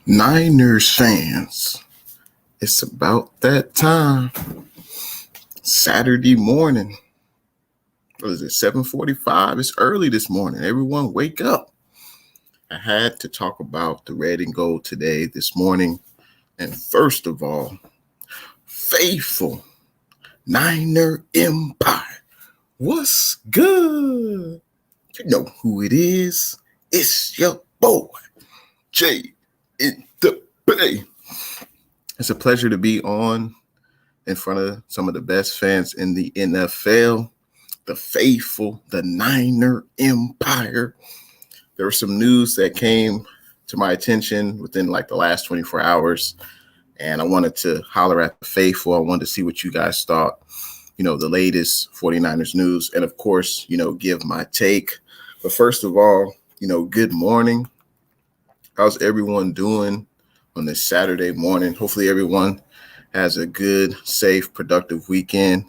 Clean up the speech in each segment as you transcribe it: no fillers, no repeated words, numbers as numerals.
Niners fans, it's about that time. Saturday morning. What is it? 7:45. It's early this morning. Everyone wake up. I had to talk about the red and gold today, this morning. And first of all, faithful Niner Empire. What's good? You know who it is. It's your boy, Jay in the Bay. It's a pleasure to be on in front of some of the best fans in the NFL, the faithful, the Niner Empire. There was some news that came to my attention within like the last 24 hours, and I wanted to holler at the faithful. I wanted to see what you guys thought, the latest 49ers news, and of course, give my take. But first of all, good morning. How's everyone doing on this Saturday morning? Hopefully everyone has a good, safe, productive weekend.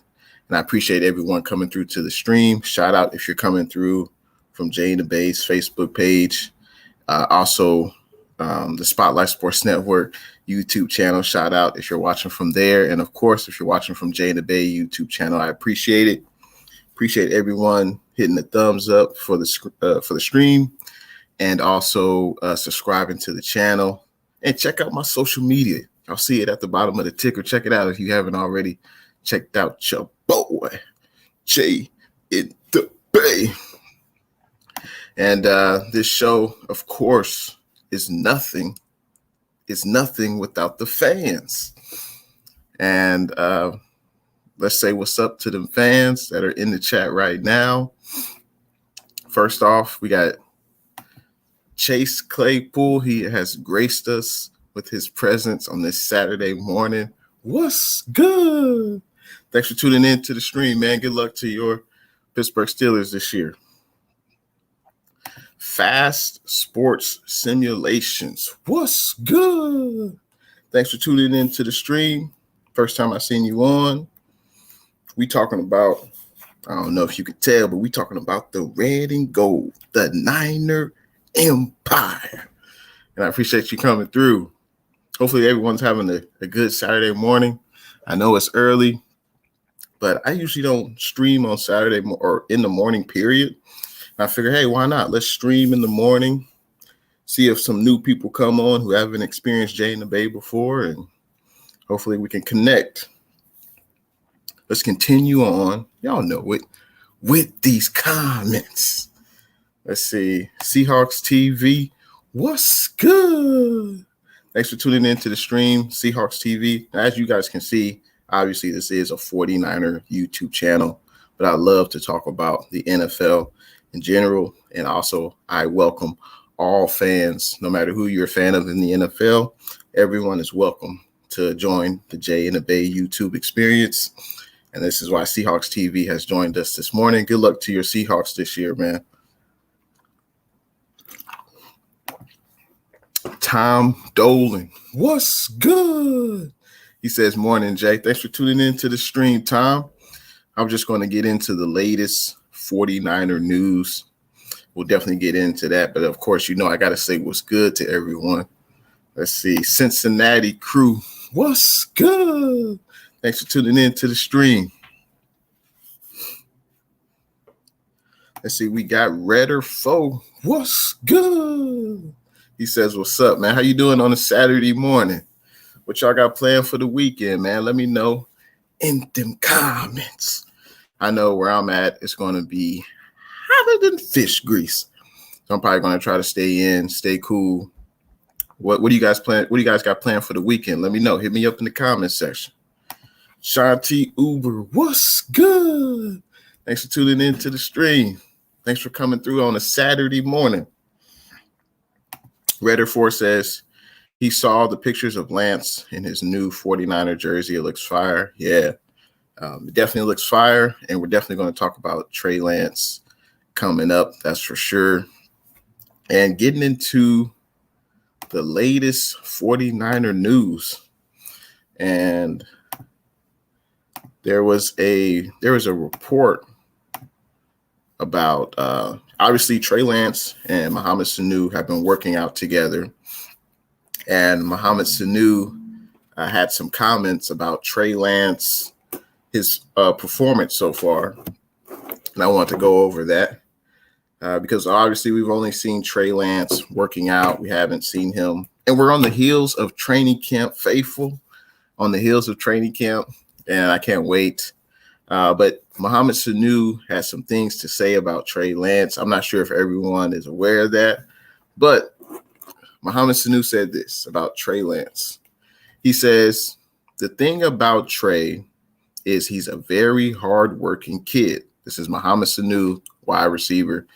And I appreciate everyone coming through to the stream. Shout out if you're coming through from Jay intheBay's Facebook page. Also, the Spotlight Sports Network YouTube channel. Shout out if you're watching from there. And of course, if you're watching from Jay intheBay YouTube channel, I appreciate it. Appreciate everyone hitting the thumbs up for the stream, and also subscribing to the channel. And check out my social media. I'll see it at the bottom of the ticker. Check it out if you haven't already checked out your boy, Jay in the Bay. And this show, of course, is nothing. It's nothing without the fans. And let's say what's up to them fans that are in the chat right now. First off, we got Chase Claypool. He has graced us with his presence on this Saturday morning. What's good? Thanks for tuning in to the stream, man. Good luck to your Pittsburgh Steelers this year. Fast Sports Simulations. What's good? Thanks for tuning in to the stream. First time I seen you on. We talking about, I don't know if you could tell, but we talking about the red and gold, the Niner Empire. And I appreciate you coming through. Hopefully everyone's having a good Saturday morning. I know it's early, but I usually don't stream on Saturday or in the morning period. And I figure, hey, why not? Let's stream in the morning, see if some new people come on who haven't experienced Jay intheBay before, and hopefully we can connect. Let's continue on. Y'all know it with these comments. Let's see. Seahawks TV. What's good? Thanks for tuning in to the stream, Seahawks TV. As you guys can see, obviously this is a 49er YouTube channel, but I love to talk about the NFL in general. And also I welcome all fans, no matter who you're a fan of in the NFL. Everyone is welcome to join the Jay intheBay YouTube experience. And this is why Seahawks TV has joined us this morning. Good luck to your Seahawks this year, man. Tom Dolan. What's good? He says, morning, Jay. Thanks for tuning in to the stream, Tom. I'm just going to get into the latest 49er news. We'll definitely get into that. But, of course, I got to say what's good to everyone. Let's see. Cincinnati crew. What's good? Thanks for tuning in to the stream. Let's see. We got Redder Foe. What's good? He says, what's up, man? How you doing on a Saturday morning? What y'all got planned for the weekend, man? Let me know in them comments. I know where I'm at. It's going to be hotter than fish grease. So I'm probably going to try to stay in, stay cool. What do you guys plan? What do you guys got planned for the weekend? Let me know. Hit me up in the comment section. Shanti Uber, what's good? Thanks for tuning in to the stream. Thanks for coming through on a Saturday morning. Redder 4 says he saw the pictures of Lance in his new 49er jersey. It looks fire. Yeah, it definitely looks fire. And we're definitely going to talk about Trey Lance coming up. That's for sure. And getting into the latest 49er news. And there was a report about obviously Trey Lance and Mohamed Sanu have been working out together. And Mohamed Sanu had some comments about Trey Lance, his performance so far. And I want to go over that because obviously we've only seen Trey Lance working out. We haven't seen him. And we're on the heels of training camp, faithful, on the heels of training camp. And I can't wait. But Mohamed Sanu has some things to say about Trey Lance. I'm not sure if everyone is aware of that. But Mohamed Sanu said this about Trey Lance. He says, the thing about Trey is he's a very hardworking kid. This is Mohamed Sanu, wide receiver.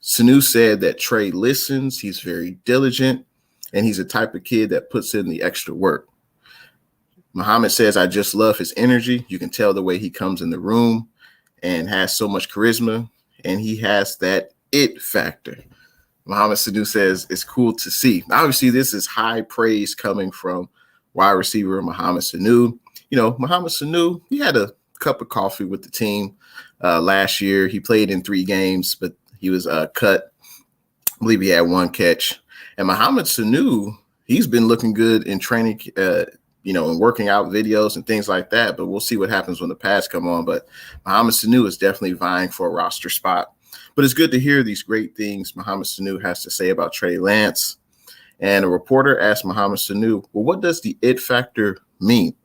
Sanu said that Trey listens, he's very diligent, and he's a type of kid that puts in the extra work. Mohamed says, I just love his energy. You can tell the way he comes in the room and has so much charisma, and he has that it factor. Mohamed Sanu says it's cool to see. Obviously, this is high praise coming from wide receiver Mohamed Sanu. You know, Mohamed Sanu, he had a cup of coffee with the team last year. He played in 3 games, but he was cut. I believe he had 1 catch. And Mohamed Sanu, he's been looking good in training, and working out videos and things like that. But we'll see what happens when the pads come on. But Mohamed Sanu is definitely vying for a roster spot. But it's good to hear these great things Mohamed Sanu has to say about Trey Lance. And a reporter asked Mohamed Sanu, well, what does the it factor mean?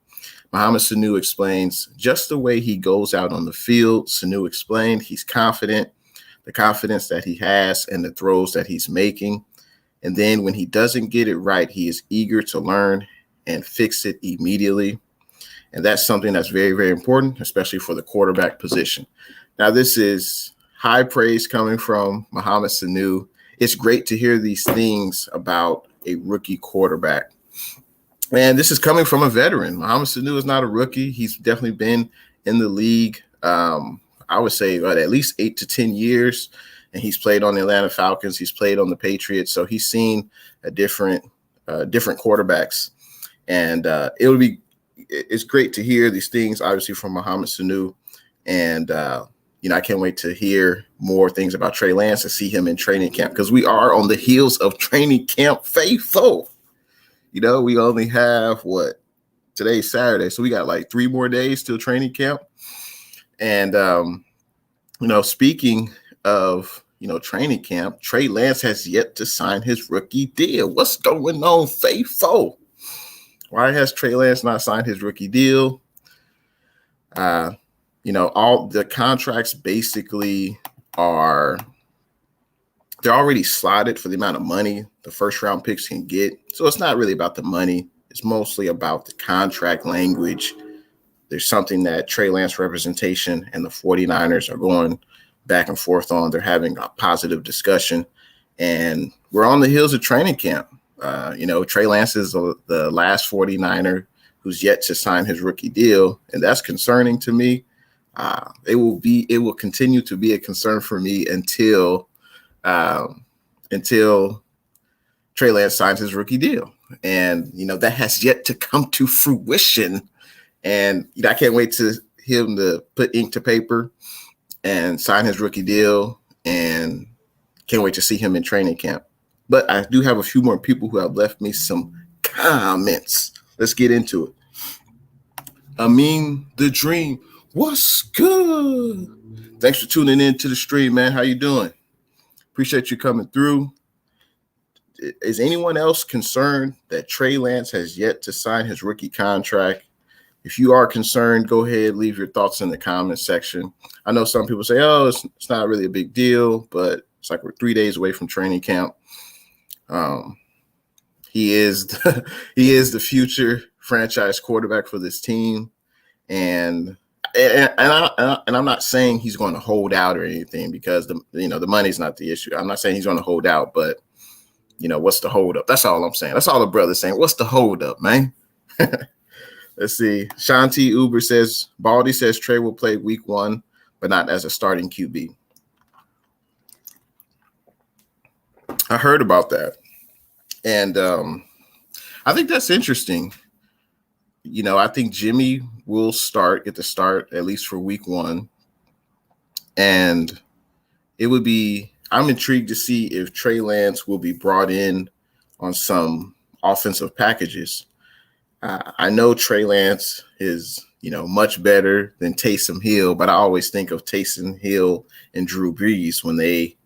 Mohamed Sanu explains, just the way he goes out on the field. Sanu explained he's confident, the confidence that he has and the throws that he's making. And then when he doesn't get it right, he is eager to learn and fix it immediately. And that's something that's very, very important, especially for the quarterback position. Now, this is high praise coming from Mohamed Sanu. It's great to hear these things about a rookie quarterback. And this is coming from a veteran. Mohamed Sanu is not a rookie. He's definitely been in the league, I would say, at least 8 to 10 years. And he's played on the Atlanta Falcons. He's played on the Patriots. So he's seen a different quarterbacks. And it's great to hear these things, obviously, from Mohamed Sanu. And, I can't wait to hear more things about Trey Lance and see him in training camp because we are on the heels of training camp faithful. We only have today's Saturday. So we got like 3 more days till training camp. And, speaking of, training camp, Trey Lance has yet to sign his rookie deal. What's going on, faithful? Why has Trey Lance not signed his rookie deal? All the contracts basically they're already slotted for the amount of money the first round picks can get. So it's not really about the money. It's mostly about the contract language. There's something that Trey Lance representation and the 49ers are going back and forth on. They're having a positive discussion, and we're on the heels of training camp. Trey Lance is the last 49er who's yet to sign his rookie deal, and that's concerning to me. It will continue to be a concern for me until Trey Lance signs his rookie deal. And, that has yet to come to fruition. And I can't wait to him to put ink to paper and sign his rookie deal, and can't wait to see him in training camp. But I do have a few more people who have left me some comments. Let's get into it. The Dream. What's good? Thanks for tuning in to the stream, man. How you doing? Appreciate you coming through. Is anyone else concerned that Trey Lance has yet to sign his rookie contract? If you are concerned, go ahead, leave your thoughts in the comment section. I know some people say, it's not really a big deal, but it's like we're 3 days away from training camp. He is the future franchise quarterback for this team. And I'm not saying he's going to hold out or anything because the money's not the issue. I'm not saying he's going to hold out, but what's the hold up? That's all I'm saying. That's all the brother's saying. What's the hold up, man? Let's see. Shanti Uber says Baldy says Trey will play week 1, but not as a starting QB. I heard about that, and I think that's interesting. I think Jimmy will get the start at least for week 1. And I'm intrigued to see if Trey Lance will be brought in on some offensive packages. I know Trey Lance is, much better than Taysom Hill, but I always think of Taysom Hill and Drew Brees when they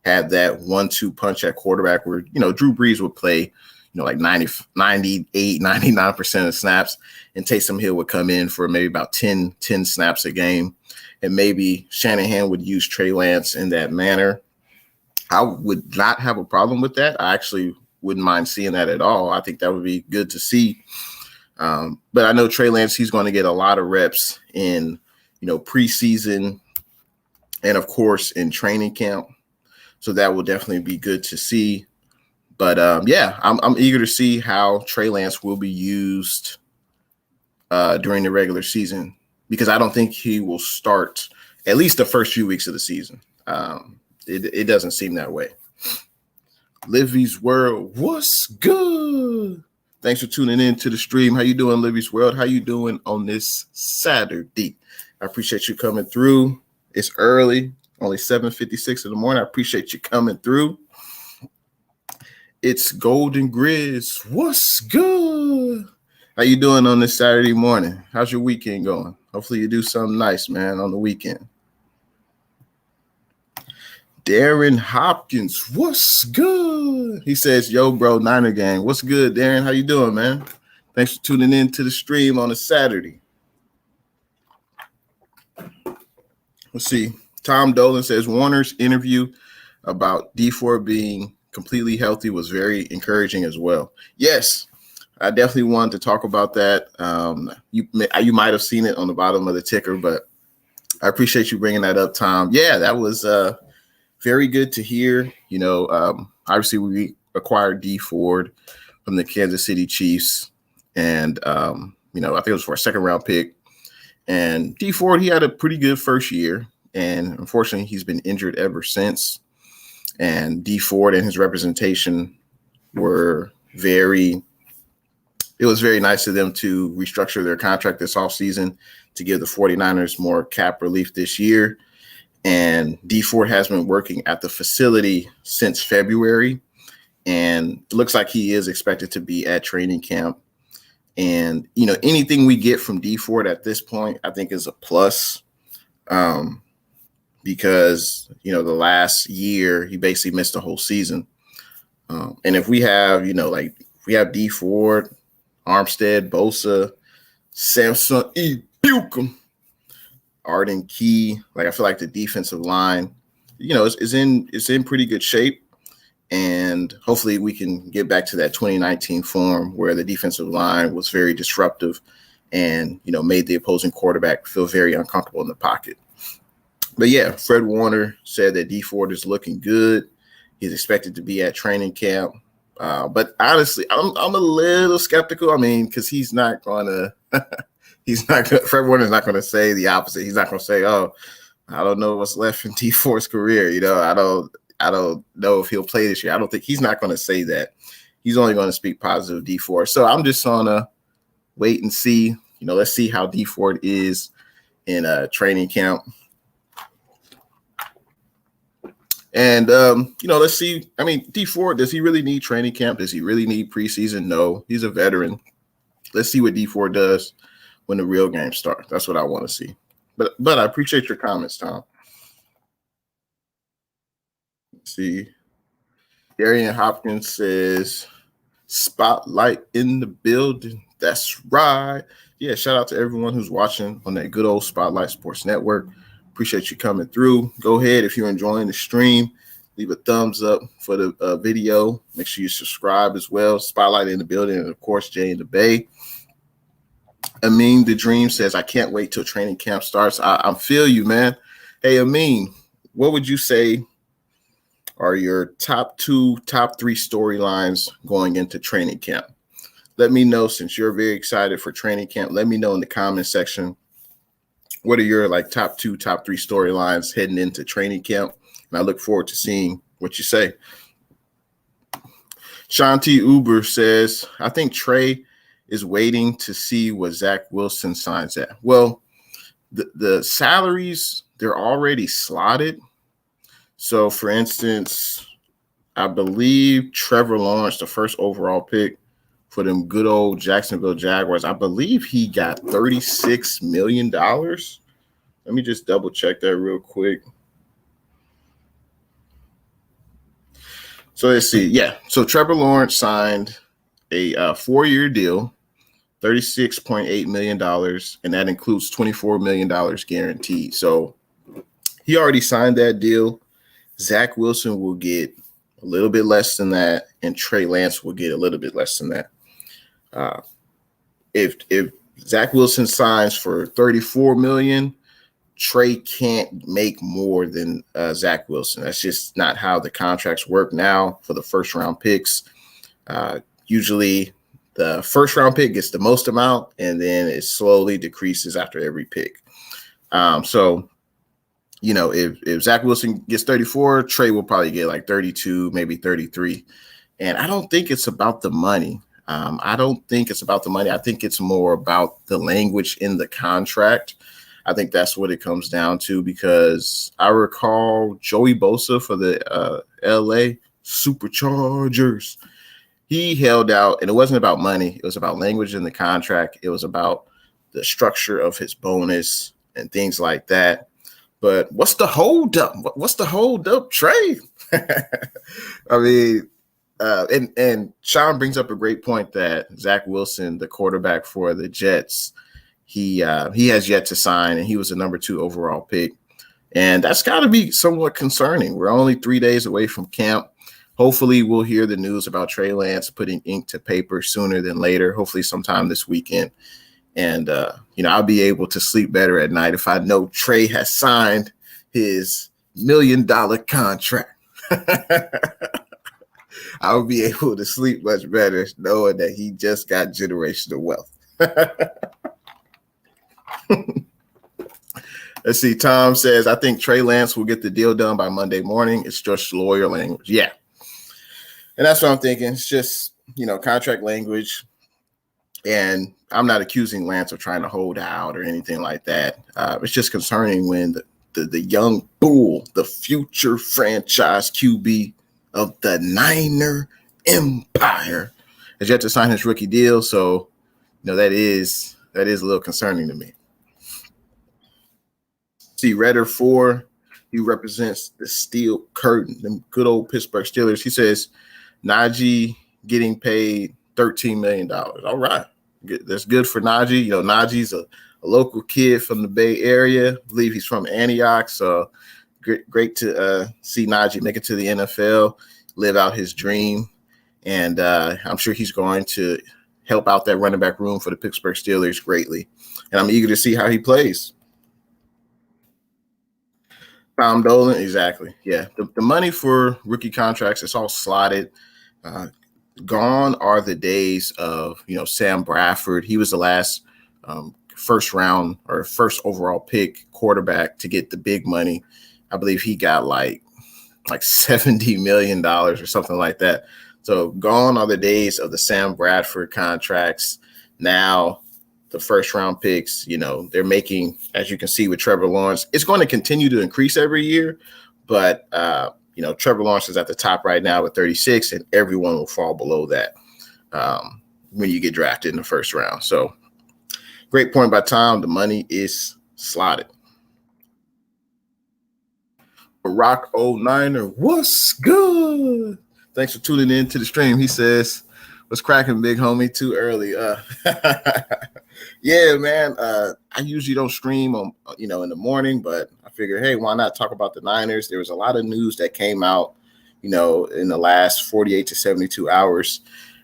had that 1-2 punch at quarterback where, Drew Brees would play, like 98, 99% of snaps, and Taysom Hill would come in for maybe about 10 snaps a game. And maybe Shanahan would use Trey Lance in that manner. I would not have a problem with that. I actually wouldn't mind seeing that at all. I think that would be good to see. But I know Trey Lance, he's going to get a lot of reps in, preseason and, of course, in training camp. So that will definitely be good to see. But, I'm eager to see how Trey Lance will be used during the regular season, because I don't think he will start at least the first few weeks of the season. It doesn't seem that way. Livy's World, what's good? Thanks for tuning in to the stream. How you doing, Livy's World? How you doing on this Saturday? I appreciate you coming through. It's early, only 7:56 in the morning. I appreciate you coming through. It's Golden Grizz. What's good? How you doing on this Saturday morning? How's your weekend going? Hopefully you do something nice, man, on the weekend. Darren Hopkins, what's good? He says, yo, bro, Niner gang. What's good, Darren? How you doing, man? Thanks for tuning in to the stream on a Saturday. Let's see. Tom Dolan says, Warner's interview about D4 being completely healthy was very encouraging as well. Yes, I definitely wanted to talk about that. You might have seen it on the bottom of the ticker, but I appreciate you bringing that up, Tom. Yeah, that was very good to hear. Obviously we acquired D Ford from the Kansas City Chiefs, and I think it was for a second round pick. And D Ford, he had a pretty good first year, and unfortunately he's been injured ever since. And D Ford and his representation were it was very nice of them to restructure their contract this offseason to give the 49ers more cap relief this year. And D Ford has been working at the facility since February, and it looks like he is expected to be at training camp. And, anything we get from D Ford at this point, I think is a plus, because, the last year he basically missed the whole season. And if we have, we have D Ford, Armstead, Bosa, Samson, Bucum, Arden Key, I feel like the defensive line, is in pretty good shape. And hopefully we can get back to that 2019 form where the defensive line was very disruptive and, made the opposing quarterback feel very uncomfortable in the pocket. But yeah, Fred Warner said that D Ford is looking good. He's expected to be at training camp. But honestly, I'm a little skeptical. I mean, because he's not going to Fred Warner's not going to say the opposite. He's not going to say, oh, I don't know what's left in D Ford's career. I don't know if he'll play this year. I don't think he's not going to say that. He's only going to speak positive D Ford. So I'm just going to wait and see. Let's see how D Ford is in training camp. And, let's see. I mean, D Ford, does he really need training camp? Does he really need preseason? No, he's a veteran. Let's see what D Ford does when the real game starts. That's what I want to see. But I appreciate your comments, Tom. Let's see. Darian Hopkins says, spotlight in the building. That's right. Yeah, shout out to everyone who's watching on that good old Spotlight Sports Network. Appreciate you coming through. Go ahead, if you're enjoying the stream, leave a thumbs up for the video. Make sure you subscribe as well. Spotlight in the building, and of course, Jay in the Bay. Amin the Dream says, I can't wait till training camp starts. I feel you, man. Hey, Amin, what would you say are your top 3 storylines going into training camp? Let me know, since you're very excited for training camp. Let me know in the comment section. What are your top 3 storylines heading into training camp? And I look forward to seeing what you say. Shanti Uber says, I think Trey is waiting to see what Zach Wilson signs at. Well, the salaries, they're already slotted. So, for instance, I believe Trevor Lawrence, the first overall pick, for them good old Jacksonville Jaguars. I believe he got $36 million. Let me just double check that real quick. So let's see. Yeah. So Trevor Lawrence signed a 4-year deal, $36.8 million, and that includes $24 million guaranteed. So he already signed that deal. Zach Wilson will get a little bit less than that, and Trey Lance will get a little bit less than that. If Zach Wilson signs for $34 million, Trey can't make more than Zach Wilson. That's just not how the contracts work now for the first round picks. Usually the first round pick gets the most amount, and then it slowly decreases after every pick. So, you know, if Zach Wilson gets 34, Trey will probably get like 32, maybe 33. And I don't think it's about the money. I don't think it's about the money. I think it's more about the language in the contract. I think that's what it comes down to, because I recall Joey Bosa for the LA Superchargers. He held out, and it wasn't about money. It was about language in the contract. It was about the structure of his bonus and things like that. But what's the holdup? What's the holdup, Trey? I mean, and Sean brings up a great point that Zach Wilson, the quarterback for the Jets, he has yet to sign, and he was the number 2 overall pick. And that's got to be somewhat concerning. We're only 3 days away from camp. Hopefully we'll hear the news about Trey Lance putting ink to paper sooner than later, hopefully sometime this weekend. And, you know, I'll be able to sleep better at night if I know Trey has signed his $1 million contract. I'll be able to sleep much better knowing that he just got generational wealth. Let's see. Tom says, I think Trey Lance will get the deal done by Monday morning. It's just lawyer language. Yeah. And that's what I'm thinking. It's just, you know, contract language. And I'm not accusing Lance of trying to hold out or anything like that. It's just concerning when the young bull, the future franchise QB of the Niner Empire, has yet to sign his rookie deal. So, you know, that is a little concerning to me. See, Redder 4, he represents the steel curtain, them good old Pittsburgh Steelers. He says Najee getting paid $13 million. All right. That's good for Najee. You know, Najee's a local kid from the Bay Area. I believe he's from Antioch. So great to see Najee make it to the NFL, live out his dream. And I'm sure he's going to help out that running back room for the Pittsburgh Steelers greatly. And I'm eager to see how he plays. Tom Dolan, exactly. Yeah, the money for rookie contracts, it's all slotted. Gone are the days of, you know, Sam Bradford. He was the last first round or first overall pick quarterback to get the big money. I believe he got like $70 million or something like that. So gone are the days of the Sam Bradford contracts. Now the first round picks, you know, they're making, as you can see with Trevor Lawrence, it's going to continue to increase every year. But, you know, Trevor Lawrence is at the top right now with 36, and everyone will fall below that when you get drafted in the first round. So great point by Tom. The money is slotted. Barack 09er, what's good? Thanks for tuning in to the stream. He says, what's cracking, big homie? Too early. Yeah, man. I usually don't stream on, you know, in the morning, but I figured, hey, why not talk about the Niners? There was a lot of news that came out, you know, in the last 48 to 72 hours.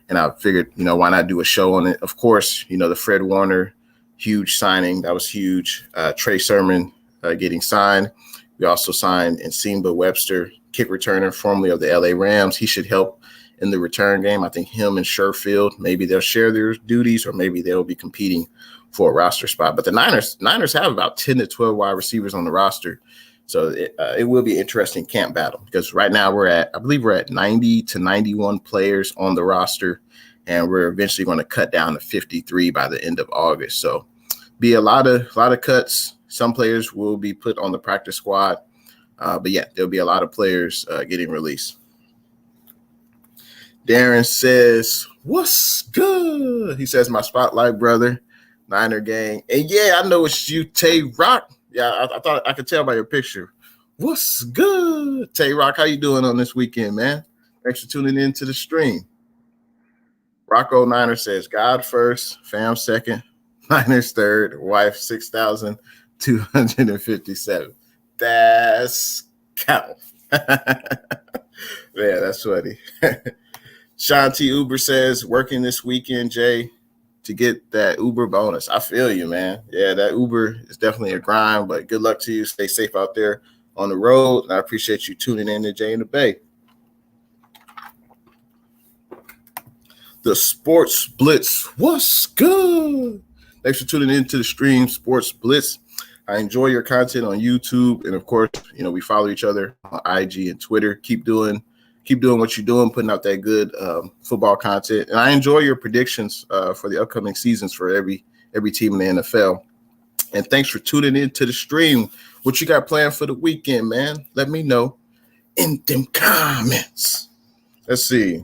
And I figured, you know, why not do a show on it? Of course, you know, the Fred Warner, huge signing. That was huge. Trey Sermon getting signed. We also signed Nsimba Webster, kick returner, formerly of the LA Rams. He should help in the return game. I think him and Sherfield, maybe they'll share their duties, or maybe they'll be competing for a roster spot. But the Niners have about 10 to 12 wide receivers on the roster. So it will be an interesting camp battle, because right now I believe we're at 90 to 91 players on the roster, and we're eventually going to cut down to 53 by the end of August. So be a lot of cuts. Some players will be put on the practice squad. But yeah, there'll be a lot of players getting released. Darren says, What's good? He says, my spotlight brother, Niner gang. And yeah, I know it's you, Tay Rock. Yeah, I thought I could tell by your picture. What's good? Tay Rock, how you doing on this weekend, man? Thanks for tuning in to the stream. Rocco Niner says, God first, fam second, Niners third, wife 6,257. That's cow. Yeah, that's funny. Sean T. Uber says, working this weekend, Jay, to get that Uber bonus. I feel you, man. Yeah, that Uber is definitely a grind, but good luck to you. Stay safe out there on the road. And I appreciate you tuning in to Jay in the Bay. The Sports Blitz. What's good? Thanks for tuning in to the stream, Sports Blitz. I enjoy your content on YouTube. And of course, we follow each other on IG and Twitter. Keep doing what you're doing, putting out that good football content. And I enjoy your predictions for the upcoming seasons for every team in the NFL. And thanks for tuning in to the stream. What you got planned for the weekend, man? Let me know in them comments. Let's see.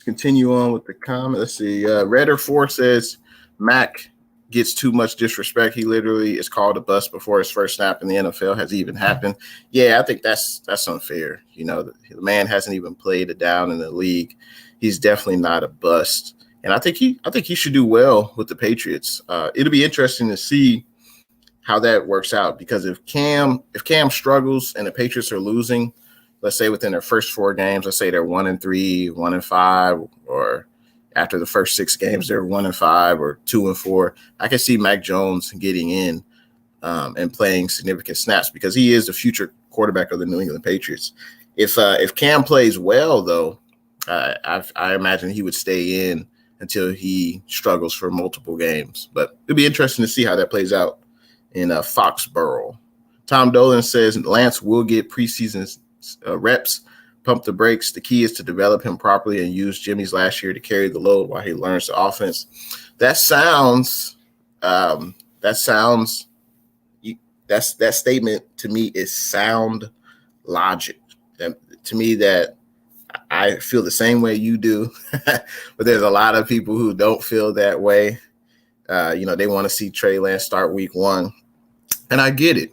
Continue on with the comment. Let's see. Redder4 says, Mac gets too much disrespect. He literally is called a bust before his first snap in the NFL has even happened. Yeah, I think that's unfair. The man hasn't even played a down in the league. He's definitely not a bust. And I think he should do well with the Patriots. It'll be interesting to see how that works out, because if Cam struggles and the Patriots are losing, let's say within their first 4 games, let's say they're 1-3, 1-5, or after the first 6 games, they're 1-5 or 2-4. I can see Mac Jones getting in and playing significant snaps, because he is the future quarterback of the New England Patriots. If Cam plays well, though, I imagine he would stay in until he struggles for multiple games. But it'll be interesting to see how that plays out in Foxborough. Tom Dolan says Lance will get preseason reps. Pump the brakes. The key is to develop him properly and use Jimmy's last year to carry the load while he learns the offense. That statement to me is sound logic. To me, that I feel the same way you do, but there's a lot of people who don't feel that way. They want to see Trey Lance start week 1, and I get it.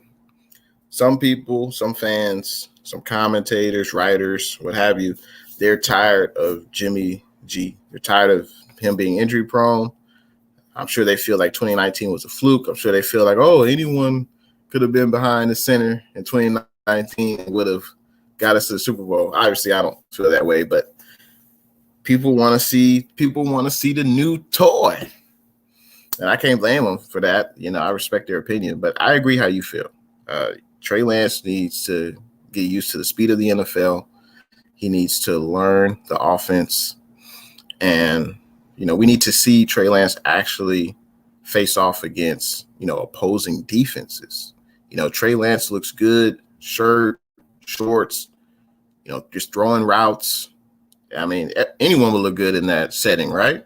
Some people, some fans, some commentators, writers, what have you, they're tired of Jimmy G. They're tired of him being injury prone. I'm sure they feel like 2019 was a fluke. I'm sure they feel like, anyone could have been behind the center in 2019 and would have got us to the Super Bowl. Obviously, I don't feel that way, but people want to see the new toy. And I can't blame them for that. I respect their opinion, but I agree how you feel. Trey Lance needs to get used to the speed of the NFL. He needs to learn the offense. And, we need to see Trey Lance actually face off against, opposing defenses. Trey Lance looks good, shirt, shorts, just throwing routes. I mean, anyone would look good in that setting, right?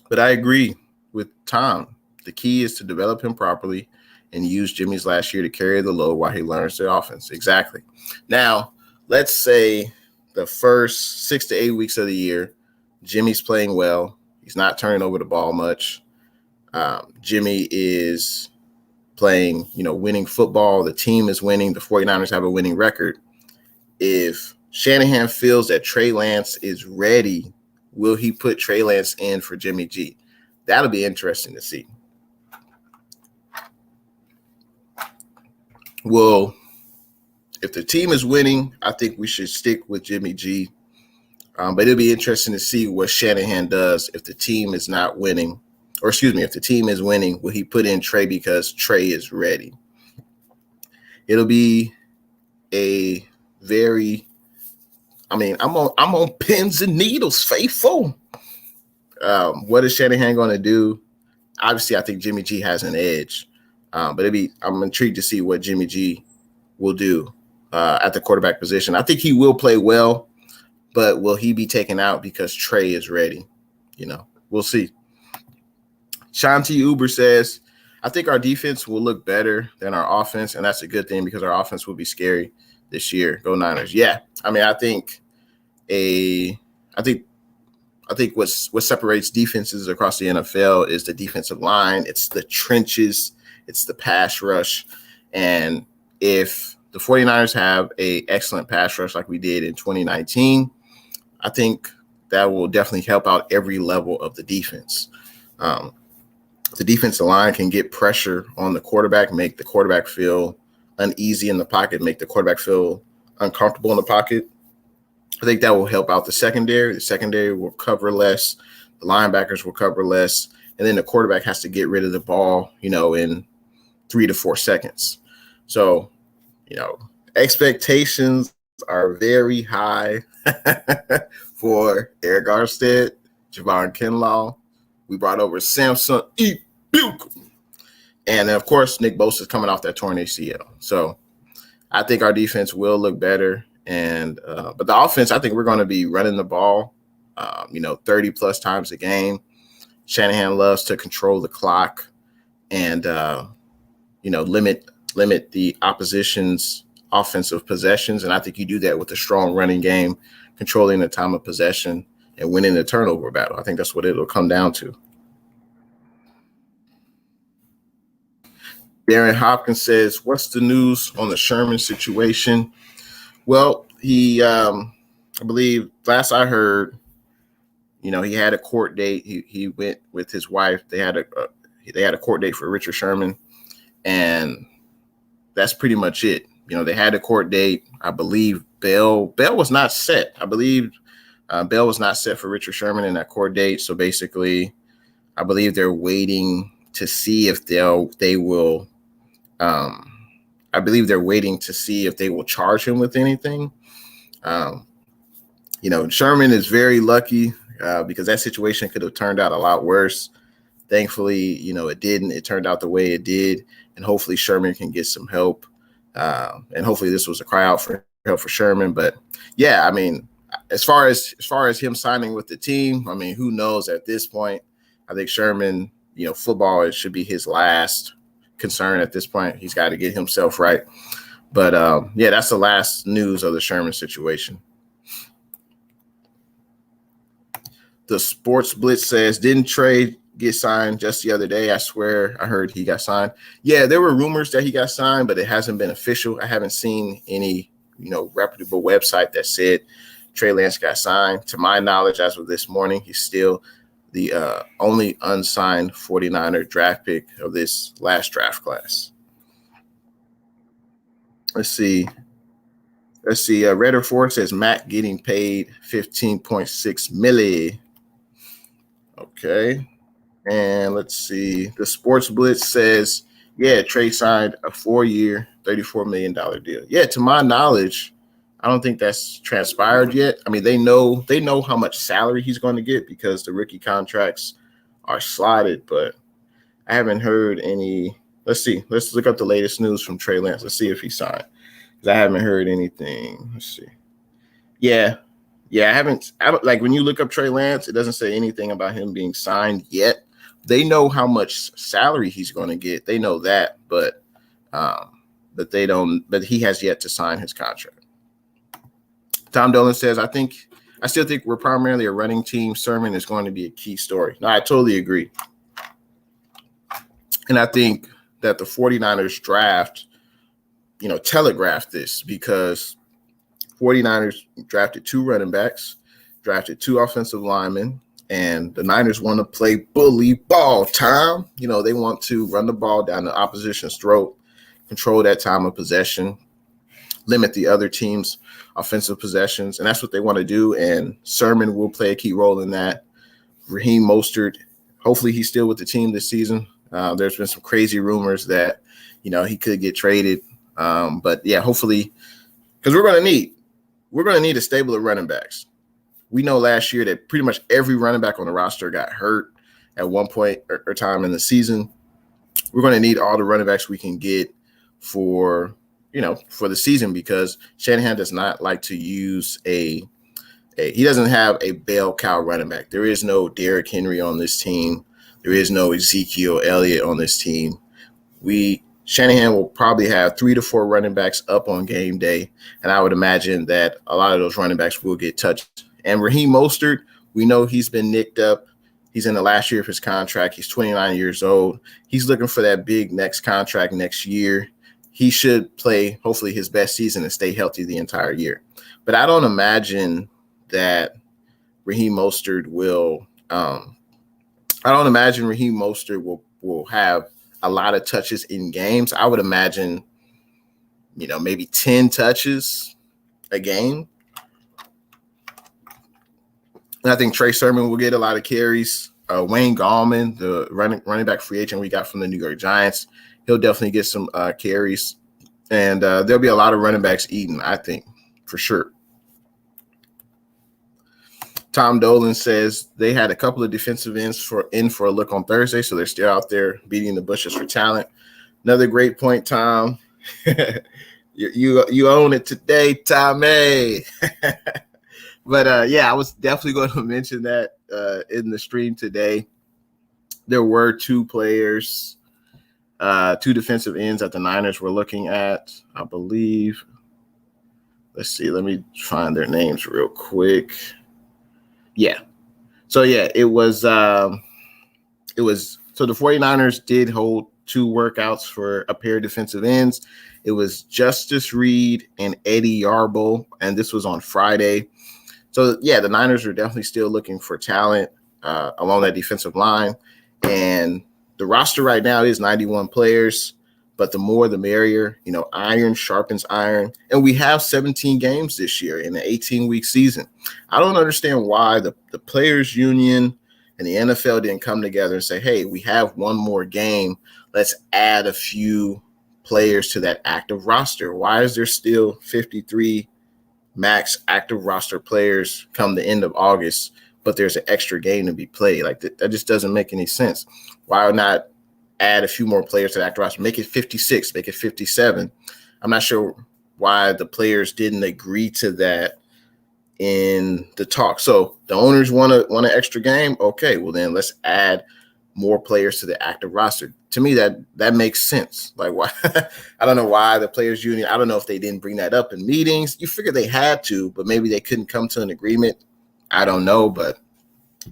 But I agree with Tom. The key is to develop him properly and use Jimmy's last year to carry the load while he learns the offense. Exactly. Now, let's say the first 6 to 8 weeks of the year, Jimmy's playing well. He's not turning over the ball much. Jimmy is playing, winning football. The team is winning. The 49ers have a winning record. If Shanahan feels that Trey Lance is ready, will he put Trey Lance in for Jimmy G? That'll be interesting to see. Well, if the team is winning, I think we should stick with Jimmy G. But it'll be interesting to see what Shanahan does if the team is not winning. Or if the team is winning, will he put in Trey because Trey is ready? It'll be a very – I'm on pins and needles, faithful. What is Shanahan going to do? Obviously, I think Jimmy G has an edge. But I'm intrigued to see what Jimmy G will do at the quarterback position. I think he will play well, but will he be taken out because Trey is ready? We'll see. Shanti Uber says, I think our defense will look better than our offense, and that's a good thing because our offense will be scary this year. Go Niners. Yeah, I think I think what separates defenses across the NFL is the defensive line. It's the trenches. It's the pass rush. And if the 49ers have a excellent pass rush like we did in 2019, I think that will definitely help out every level of the defense. The defensive line can get pressure on the quarterback, make the quarterback feel uneasy in the pocket, make the quarterback feel uncomfortable in the pocket. I think that will help out the secondary. The secondary will cover less. The linebackers will cover less. And then the quarterback has to get rid of the ball, in 3 to 4 seconds. So, expectations are very high for Eric Armstead, Javon Kinlaw. We brought over Samson E. Buke. And then, of course, Nick Bosa is coming off that torn ACL. So I think our defense will look better. And but the offense, I think we're going to be running the ball, 30 plus times a game. Shanahan loves to control the clock and, limit the opposition's offensive possessions. And I think you do that with a strong running game, controlling the time of possession and winning the turnover battle. I think that's what it'll come down to. Darren Hopkins says, what's the news on the Sherman situation? Well, he, I believe last I heard, he had a court date. He went with his wife. They had a court date for Richard Sherman, and that's pretty much it. They had a court date. I believe bail was not set. I believe bail was not set for Richard Sherman in that court date. So basically, I believe they're waiting to see if they will. I believe they're waiting to see if they will charge him with anything. Sherman is very lucky because that situation could have turned out a lot worse. Thankfully, it didn't. It turned out the way it did, and hopefully Sherman can get some help. And hopefully this was a cry out for help for Sherman. But yeah, I mean, as far as him signing with the team, I mean, who knows at this point? I think Sherman, football, it should be his last concern at this point. He's got to get himself right. But yeah, that's the last news of the Sherman situation. The Sports Blitz says, didn't Trey get signed just the other day? I swear I heard he got signed. Yeah, there were rumors that he got signed, but it hasn't been official. I haven't seen any, reputable website that said Trey Lance got signed. To my knowledge, as of this morning, he's still the only unsigned 49er draft pick of this last draft class. Let's see. Redder Ford says Matt getting paid $15.6 million. Okay. And let's see. The Sports Blitz says, yeah, Trey signed a 4-year, $34 million deal. Yeah, to my knowledge, I don't think that's transpired yet. I mean, they know how much salary he's going to get because the rookie contracts are slotted, but I haven't heard any. Let's see. Let's look up the latest news from Trey Lance. Let's see if he signed, because I haven't heard anything. Let's see. Yeah, I don't like when you look up Trey Lance, it doesn't say anything about him being signed yet. They know how much salary he's going to get. They know that, but they don't. But he has yet to sign his contract. Tom Dolan says, I still think we're primarily a running team. Sermon is going to be a key story. No, I totally agree. And I think that the 49ers draft, telegraphed this, because 49ers drafted 2 running backs, drafted 2 offensive linemen, and the Niners want to play bully ball time. They want to run the ball down the opposition's throat, control that time of possession, limit the other team's offensive possessions, and that's what they want to do. And Sermon will play a key role in that. Raheem Mostert, hopefully he's still with the team this season. There's been some crazy rumors that, he could get traded. But yeah, hopefully, because we're going to need a stable of running backs. We know last year that pretty much every running back on the roster got hurt at one point or time in the season. We're going to need all the running backs we can get for the season, because Shanahan does not like to use he doesn't have a bell cow running back. There is no Derrick Henry on this team. There is no Ezekiel Elliott on this team. Shanahan will probably have 3 to 4 running backs up on game day, and I would imagine that a lot of those running backs will get touched. And Raheem Mostert, we know he's been nicked up. He's in the last year of his contract. He's 29 years old. He's looking for that big next contract next year. He should play, hopefully, his best season and stay healthy the entire year. But I don't imagine that Raheem Mostert will will have a lot of touches in games. I would imagine, maybe 10 touches a game. And I think Trey Sermon will get a lot of carries. Wayne Gallman, the running back free agent we got from the New York Giants, he'll definitely get some carries. And there'll be a lot of running backs eaten, I think, for sure. Tom Dolan says they had a couple of defensive ends for a look on Thursday, so they're still out there beating the bushes for talent. Another great point, Tom. you own it today, Tommy. But I was definitely going to mention that in the stream today. There were 2 players, 2 defensive ends that the Niners were looking at, I believe. Let's see. Let me find their names real quick. Yeah. So, it was so the 49ers did hold 2 workouts for a pair of defensive ends. It was Justice Reed and Eddie Yarbo, and this was on Friday. So, the Niners are definitely still looking for talent along that defensive line. And the roster right now is 91 players, but the more the merrier. Iron sharpens iron. And we have 17 games this year in an 18-week season. I don't understand why the Players Union and the NFL didn't come together and say, hey, we have one more game. Let's add a few players to that active roster. Why is there still 53 max active roster players come the end of August, but there's an extra game to be played? Like that just doesn't make any sense. Why not add a few more players to the active roster? Make it 56, make it 57. I'm not sure why the players didn't agree to that in the talk. So the owners want an extra game. Okay, well then let's add more players to the active roster. To me, that makes sense. Like, why? I don't know why the Players Union. I don't know if they didn't bring that up in meetings. You figure they had to, but maybe they couldn't come to an agreement. I don't know, but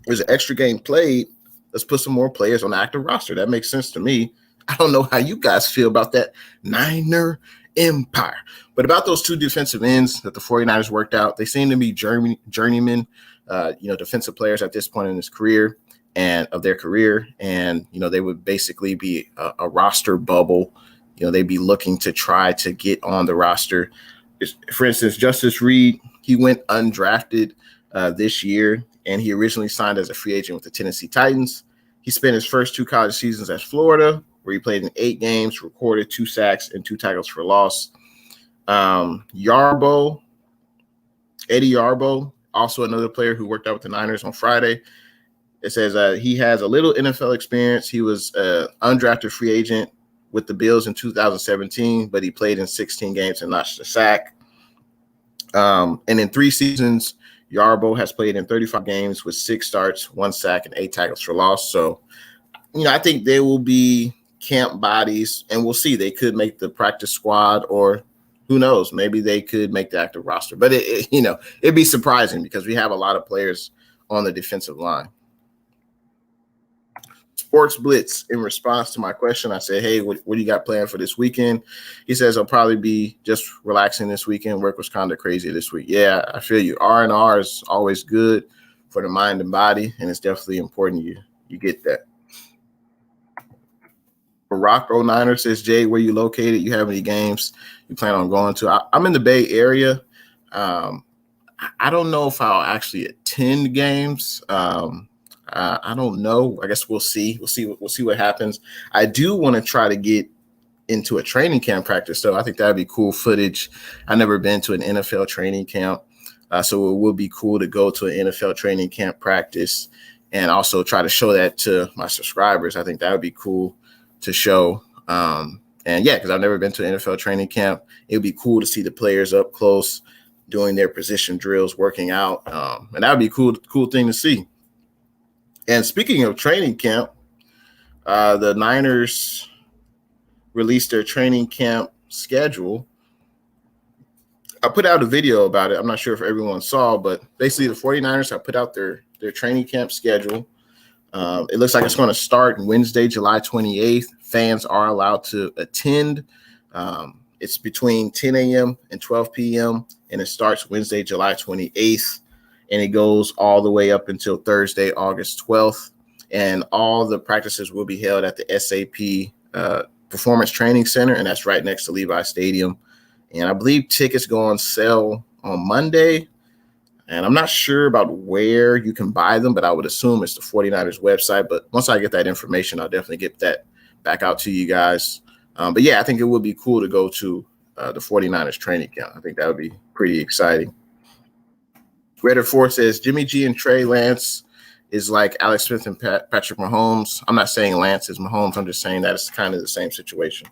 there's an extra game played. Let's put some more players on the active roster. That makes sense to me. I don't know how you guys feel about that Niner empire. But about those 2 defensive ends that the 49ers worked out, they seem to be journeymen, defensive players at this point in his career and of their career. And, they would basically be a roster bubble. They'd be looking to try to get on the roster. For instance, Justice Reed, he went undrafted this year, and he originally signed as a free agent with the Tennessee Titans. He spent his first 2 college seasons at Florida, where he played in 8 games, recorded 2 sacks and 2 tackles for loss. Eddie Yarbo, also another player who worked out with the Niners on Friday. It says he has a little NFL experience. He was an undrafted free agent with the Bills in 2017, but he played in 16 games and notched a sack. And in 3 seasons, Yarbo has played in 35 games with 6 starts, 1 sack, and 8 tackles for loss. So, I think they will be camp bodies, and we'll see. They could make the practice squad, or who knows, maybe they could make the active roster. But, it'd be surprising because we have a lot of players on the defensive line. Sports Blitz, in response to my question, I said, hey, what do you got planned for this weekend? He says, I'll probably be just relaxing this weekend. Work was kind of crazy this week. Yeah, I feel you. R&R is always good for the mind and body, and it's definitely important you get that. Barack 09er says, Jay, where you located? You have any games you plan on going to? I'm in the Bay Area. I don't know if I'll actually attend games. I don't know. I guess we'll see. We'll see what happens. I do want to try to get into a training camp practice, though. I think that'd be cool footage. I've never been to an NFL training camp, so it would be cool to go to an NFL training camp practice and also try to show that to my subscribers. I think that would be cool to show. Because I've never been to an NFL training camp. It would be cool to see the players up close doing their position drills, working out, and that would be cool thing to see. And speaking of training camp, the Niners released their training camp schedule. I put out a video about it. I'm not sure if everyone saw, but basically the 49ers have put out their training camp schedule. It looks like it's going to start Wednesday, July 28th. Fans are allowed to attend. It's between 10 a.m. and 12 p.m., and it starts Wednesday, July 28th, and it goes all the way up until Thursday, August 12th. And all the practices will be held at the SAP Performance Training Center, and that's right next to Levi Stadium. And I believe tickets go on sale on Monday. And I'm not sure about where you can buy them, but I would assume it's the 49ers website. But once I get that information, I'll definitely get that back out to you guys. But yeah, I think it would be cool to go to the 49ers training camp. I think that would be pretty exciting. Redder 4 says Jimmy G and Trey Lance is like Alex Smith and Patrick Mahomes. I'm not saying Lance is Mahomes. I'm just saying that it's kind of the same situation.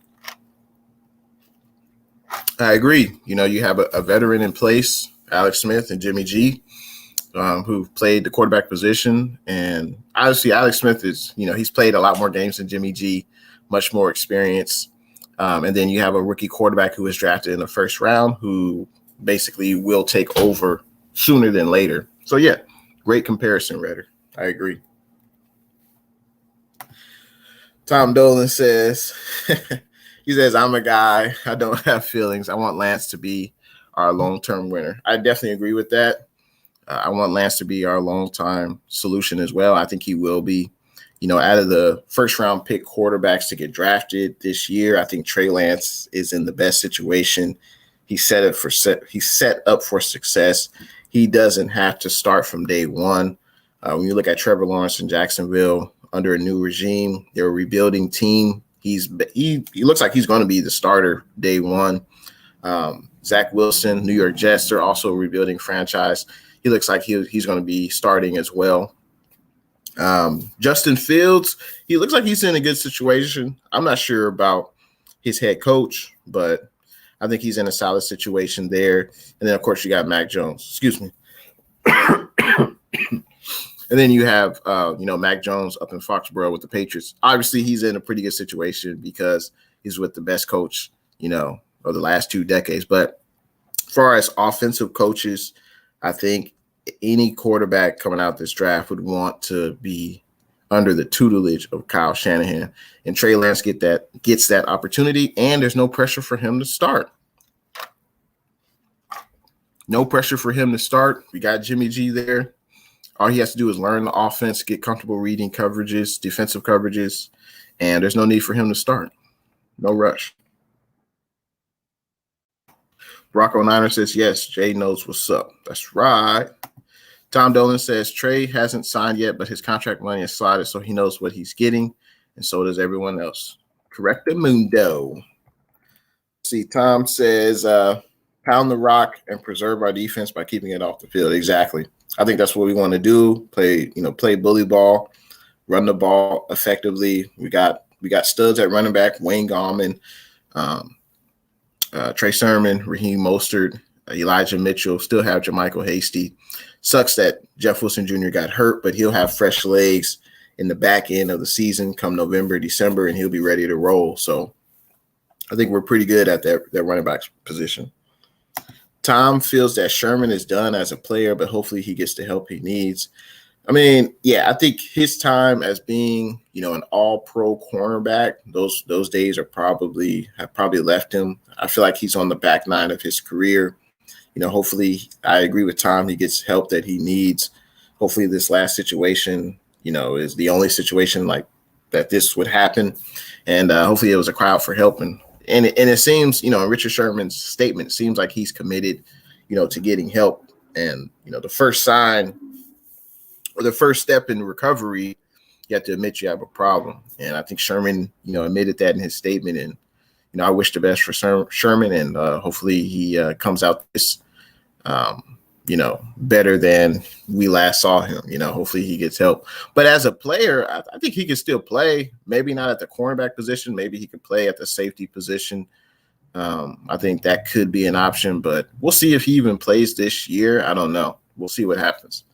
I agree. You know, you have a veteran in place, Alex Smith and Jimmy G, who've played the quarterback position. And obviously Alex Smith is, you know, he's played a lot more games than Jimmy G, much more experience. And then you have a rookie quarterback who was drafted in the first round who basically will take over sooner than later. So, yeah, great comparison, Redder. I agree. Tom Dolan says, he says, I'm a guy. I don't have feelings. I want Lance to be our long-term winner. I definitely agree with that. I want Lance to be our long-time solution as well. I think he will be. You know, out of the first-round pick quarterbacks to get drafted this year, I think Trey Lance is in the best situation. He's set up for success. He doesn't have to start from day one. When you look at Trevor Lawrence in Jacksonville under a new regime, they're a rebuilding team. He looks like he's going to be the starter day one. Zach Wilson, New York Jets, they're also a rebuilding franchise. He looks like he's going to be starting as well. Justin Fields, he looks like he's in a good situation. I'm not sure about his head coach, but I think he's in a solid situation there. And then, of course, you got Mac Jones. Excuse me. And then you have, Mac Jones up in Foxborough with the Patriots. Obviously, he's in a pretty good situation because he's with the best coach, of the last 2 decades. But as far as offensive coaches, I think any quarterback coming out this draft would want to be under the tutelage of Kyle Shanahan. And Trey Lance gets that opportunity, and there's no pressure for him to start. No pressure for him to start. We got Jimmy G there. All he has to do is learn the offense, get comfortable reading coverages, defensive coverages, and there's no need for him to start. No rush. Rocco Niner says, yes, Jay knows what's up. That's right. Tom Dolan says, Trey hasn't signed yet, but his contract money is slotted, so he knows what he's getting, and so does everyone else. Correctamundo. See, Tom says, pound the rock and preserve our defense by keeping it off the field. Exactly. I think that's what we want to do. Play bully ball, run the ball effectively. We got studs at running back, Wayne Gallman, Trey Sermon, Raheem Mostert, Elijah Mitchell, still have Jermichael Hasty. Sucks that Jeff Wilson Jr. got hurt, but he'll have fresh legs in the back end of the season come November, December, and he'll be ready to roll. So I think we're pretty good at that running back position. Tom feels that Sherman is done as a player, but hopefully he gets the help he needs. I mean, yeah, I think his time as being, an all-pro cornerback, those days have probably left him. I feel like he's on the back nine of his career. Hopefully, I agree with Tom. He gets help that he needs. Hopefully, this last situation, is the only situation like that this would happen, and hopefully, it was a cry out for help. And it seems, in Richard Sherman's statement, it seems like he's committed, to getting help. And the first sign or the first step in recovery, you have to admit you have a problem. And I think Sherman, admitted that in his statement. And I wish the best for Sherman, and hopefully he comes out this, better than we last saw him. Hopefully he gets help. But as a player, I think he can still play. Maybe not at the cornerback position. Maybe he could play at the safety position. I think that could be an option, but we'll see if he even plays this year. I don't know. We'll see what happens.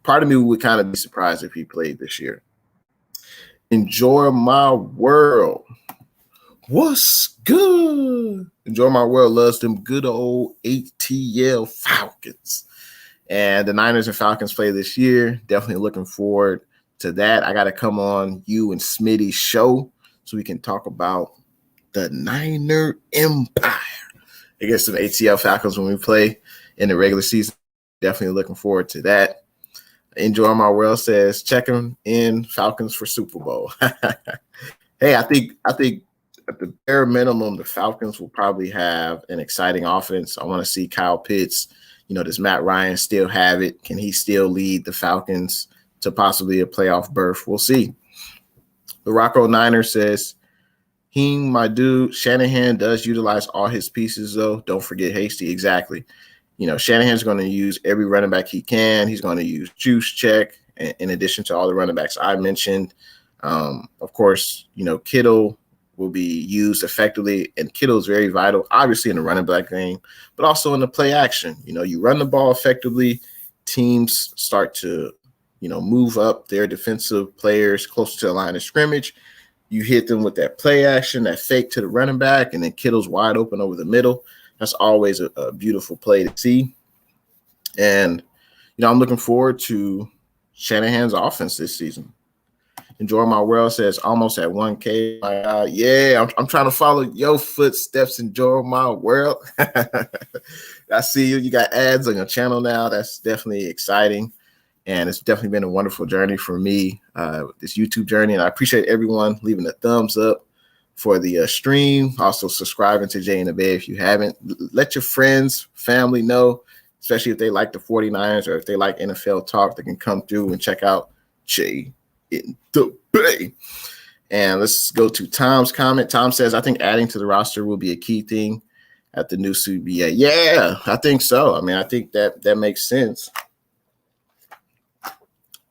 Part of me would kind of be surprised if he played this year. Enjoy my world. What's good? Enjoy my world loves them good old ATL Falcons. And the Niners and Falcons play this year. Definitely looking forward to that. I got to come on you and Smitty's show so we can talk about the Niner Empire against the ATL Falcons when we play in the regular season. Definitely looking forward to that. Enjoy my world says checking in Falcons for Super Bowl. Hey, I think at the bare minimum, the Falcons will probably have an exciting offense. I want to see Kyle Pitts. Does Matt Ryan still have it? Can he still lead the Falcons to possibly a playoff berth? We'll see. The Rocco Niner says, my dude, Shanahan does utilize all his pieces, though. Don't forget Hasty. Exactly. Shanahan's going to use every running back he can. He's going to use Juice Check in addition to all the running backs I mentioned. Of course, Kittle will be used effectively, and Kittle is very vital, obviously, in the running back game, but also in the play action. You run the ball effectively, teams start to, move up their defensive players closer to the line of scrimmage. You hit them with that play action, that fake to the running back, and then Kittle's wide open over the middle. That's always a beautiful play to see. And, I'm looking forward to Shanahan's offense this season. Enjoy my world says almost at 1K. Yeah, I'm trying to follow your footsteps. Enjoy my world. I see you. You got ads on your channel now. That's definitely exciting. And it's definitely been a wonderful journey for me, this YouTube journey. And I appreciate everyone leaving a thumbs up for the stream. Also subscribing to Jay intheBay if you haven't. Let your friends, family know, especially if they like the 49ers or if they like NFL talk, they can come through and check out Jay intheBay. And let's go to Tom's comment. Tom says, I think adding to the roster will be a key thing at the new CBA. Yeah, I think so. I think that makes sense.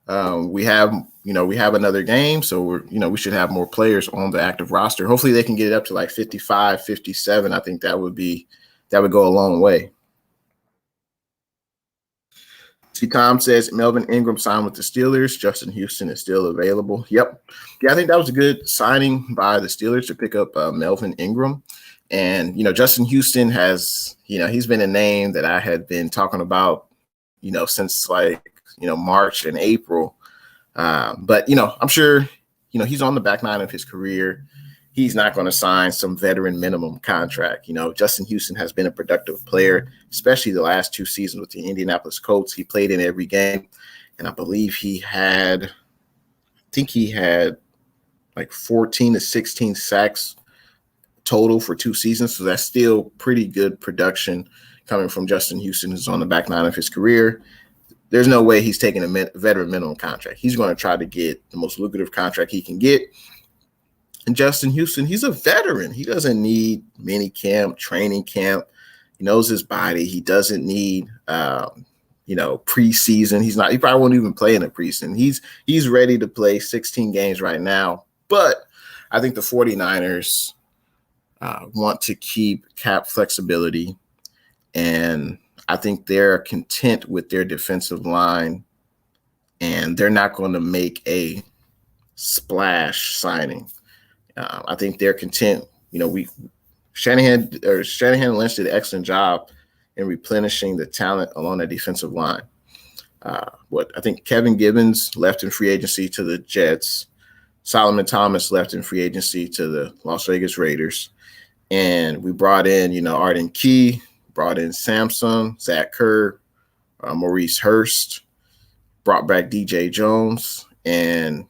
We have another game, so we should have more players on the active roster. Hopefully they can get it up to like 55, 57. I think that would go a long way. See, Tom says Melvin Ingram signed with the Steelers. Justin Houston is still available. Yep. Yeah, I think that was a good signing by the Steelers to pick up Melvin Ingram. And, Justin Houston has, he's been a name that I had been talking about, since March and April. But, I'm sure, he's on the back nine of his career. He's not going to sign some veteran minimum contract. Justin Houston has been a productive player, especially the last 2 seasons with the Indianapolis Colts. He played in every game, and I believe he had like 14 to 16 sacks total for 2 seasons. So that's still pretty good production coming from Justin Houston, who's on the back nine of his career. There's no way he's taking a veteran minimum contract. He's going to try to get the most lucrative contract he can get. And Justin Houston, he's a veteran. He doesn't need mini camp, training camp. He knows his body. He doesn't need, preseason. He probably won't even play in the preseason. He's ready to play 16 games right now. But I think the 49ers want to keep cap flexibility, and I think they're content with their defensive line, and they're not going to make a splash signing. I think they're content. Shanahan and Lynch did an excellent job in replenishing the talent along the defensive line. I think Kevin Gibbons left in free agency to the Jets. Solomon Thomas left in free agency to the Las Vegas Raiders. And we brought in, Arden Key, brought in Samson, Zach Kerr, Maurice Hurst, brought back DJ Jones. And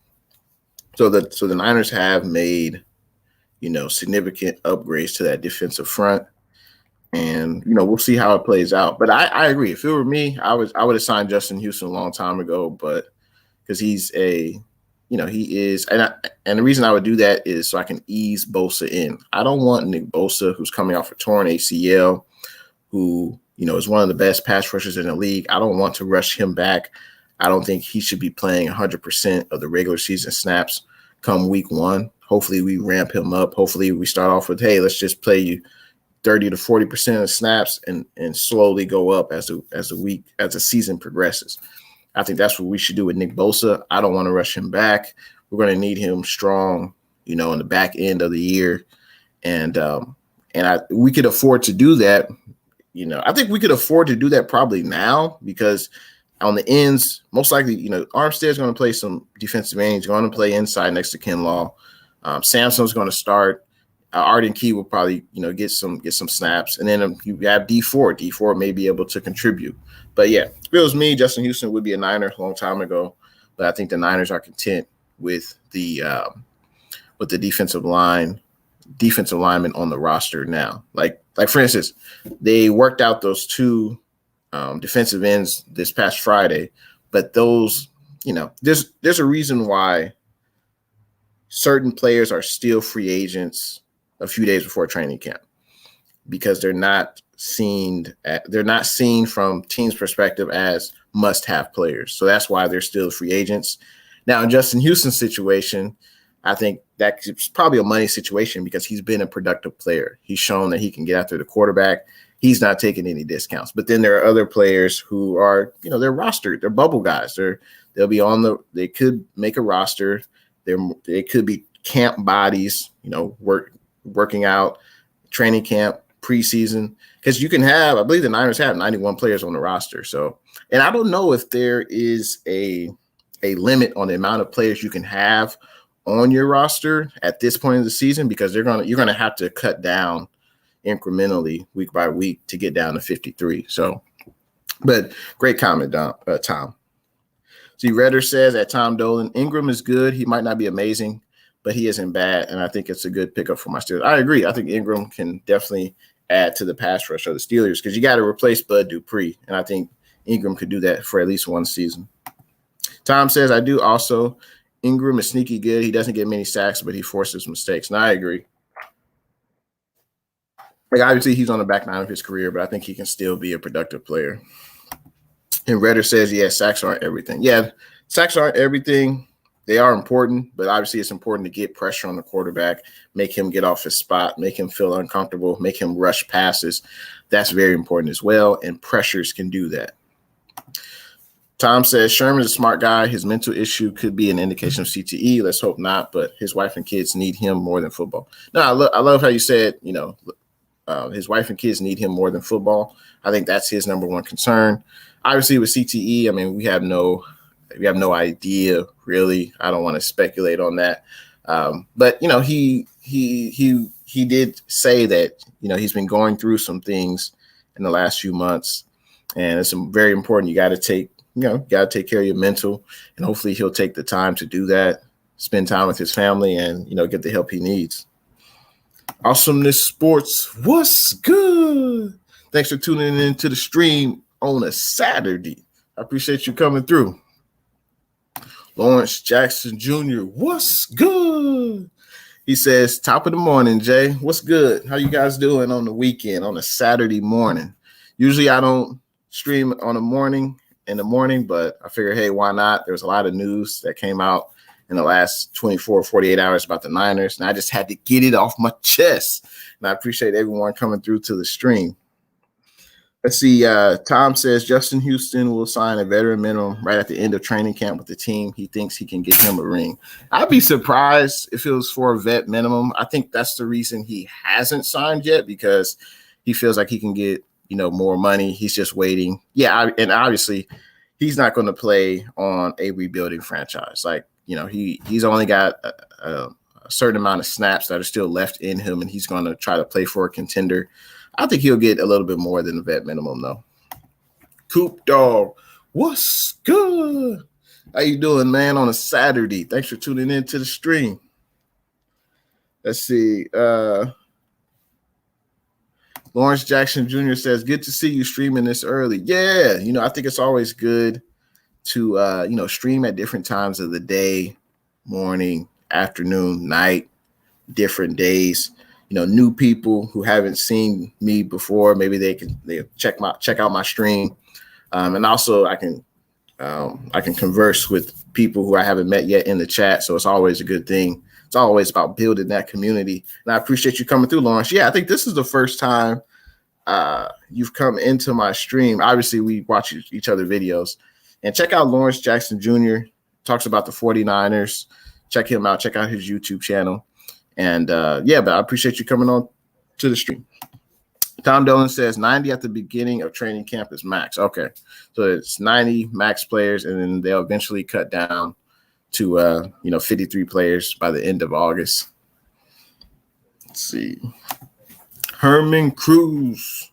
so the Niners have made, significant upgrades to that defensive front. And, we'll see how it plays out. But I agree. If it were me, I would have signed Justin Houston a long time ago, but because he's he is. And the reason I would do that is so I can ease Bosa in. I don't want Nick Bosa, who's coming off a torn ACL, who, is one of the best pass rushers in the league. I don't want to rush him back. I don't think he should be playing 100% of the regular season snaps come week 1. Hopefully we ramp him up. Hopefully we start off with, hey, let's just play you 30 to 40% of snaps and slowly go up as the season progresses. I think that's what we should do with Nick Bosa. I don't want to rush him back. We're going to need him strong, in the back end of the year. And we could afford to do that. I think we could afford to do that probably now, because on the ends, most likely, Armstead's going to play some defensive end. He's going to play inside next to Kinlaw. Samson's going to start. Arden Key will probably, get some snaps. And then you have D4. D4 may be able to contribute. But yeah, if it was me, Justin Houston would be a Niner a long time ago. But I think the Niners are content with the defensive lineman on the roster now. Like for instance, they worked out those two defensive ends this past Friday, but those, there's a reason why certain players are still free agents a few days before training camp, because they're not seen from teams' perspective as must-have players. So that's why they're still free agents. Now, in Justin Houston's situation, I think that's probably a money situation, because he's been a productive player. He's shown that he can get after the quarterback. He's not taking any discounts. But then there are other players who are, they're rostered. They're bubble guys. They'll be they could make a roster. They could be camp bodies, working out, training camp, preseason. Because you can have, I believe the Niners have 91 players on the roster. So, and I don't know if there is a limit on the amount of players you can have on your roster at this point in the season, because you're gonna have to cut down incrementally week by week to get down to 53. So, but great comment, Tom. See, Redder says at Tom Dolan, Ingram is good. He might not be amazing, but he isn't bad, and I think it's a good pickup for my Steelers. I agree. I think Ingram can definitely add to the pass rush of the Steelers, because you got to replace Bud Dupree, and I think Ingram could do that for at least one season. Tom says, I do also. Ingram is sneaky good. He doesn't get many sacks, but he forces mistakes. And I agree. Like, obviously, he's on the back nine of his career, but I think he can still be a productive player. And Redder says, yeah, sacks aren't everything. Yeah, sacks aren't everything. They are important, but obviously it's important to get pressure on the quarterback, make him get off his spot, make him feel uncomfortable, make him rush passes. That's very important as well, and pressures can do that. Tom says, Sherman's a smart guy. His mental issue could be an indication of CTE. Let's hope not, but his wife and kids need him more than football. No, I love how you said, his wife and kids need him more than football. I think that's his number one concern. Obviously, with CTE, I mean, we have no idea, really. I don't want to speculate on that. But, he did say that, he's been going through some things in the last few months, and it's very important. You got to take care of your mental, and hopefully he'll take the time to do that, spend time with his family, and, get the help he needs. Awesomeness Sports, what's good? Thanks for tuning in to the stream on a Saturday. I appreciate you coming through. Lawrence Jackson Jr., what's good? He says, top of the morning, Jay. What's good? How you guys doing on the weekend, on a Saturday morning? Usually I don't stream in the morning, but I figured, hey, why not? There was a lot of news that came out in the last 24, 48 hours about the Niners, and I just had to get it off my chest. And I appreciate everyone coming through to the stream. Let's see. Tom says Justin Houston will sign a veteran minimum right at the end of training camp with the team. He thinks he can get him a ring. I'd be surprised if it was for a vet minimum. I think that's the reason he hasn't signed yet, because he feels like he can get, more money. He's just waiting. Yeah, and obviously he's not going to play on a rebuilding franchise. Like, he's only got a certain amount of snaps that are still left in him, and he's going to try to play for a contender. I think he'll get a little bit more than the vet minimum, though. Coop Dog, what's good? How you doing, man, on a Saturday? Thanks for tuning in to the stream. Let's see. Lawrence Jackson Jr. says, good to see you streaming this early. Yeah, I think it's always good to, stream at different times of the day, morning, afternoon, night, different days. New people who haven't seen me before, maybe they check out my stream, and also I can converse with people who I haven't met yet in the chat. So it's always a good thing. It's always about building that community, and I appreciate you coming through, Lawrence. Yeah, I think this is the first time you've come into my stream. Obviously, we watch each other videos, and check out Lawrence Jackson Jr. Talks about the 49ers. Check him out. Check out his YouTube channel. And but I appreciate you coming on to the stream. Tom Dolan says 90 at the beginning of training camp is max. Okay. So it's 90 max players, and then they'll eventually cut down to 53 players by the end of August. Let's see. Herman Cruz.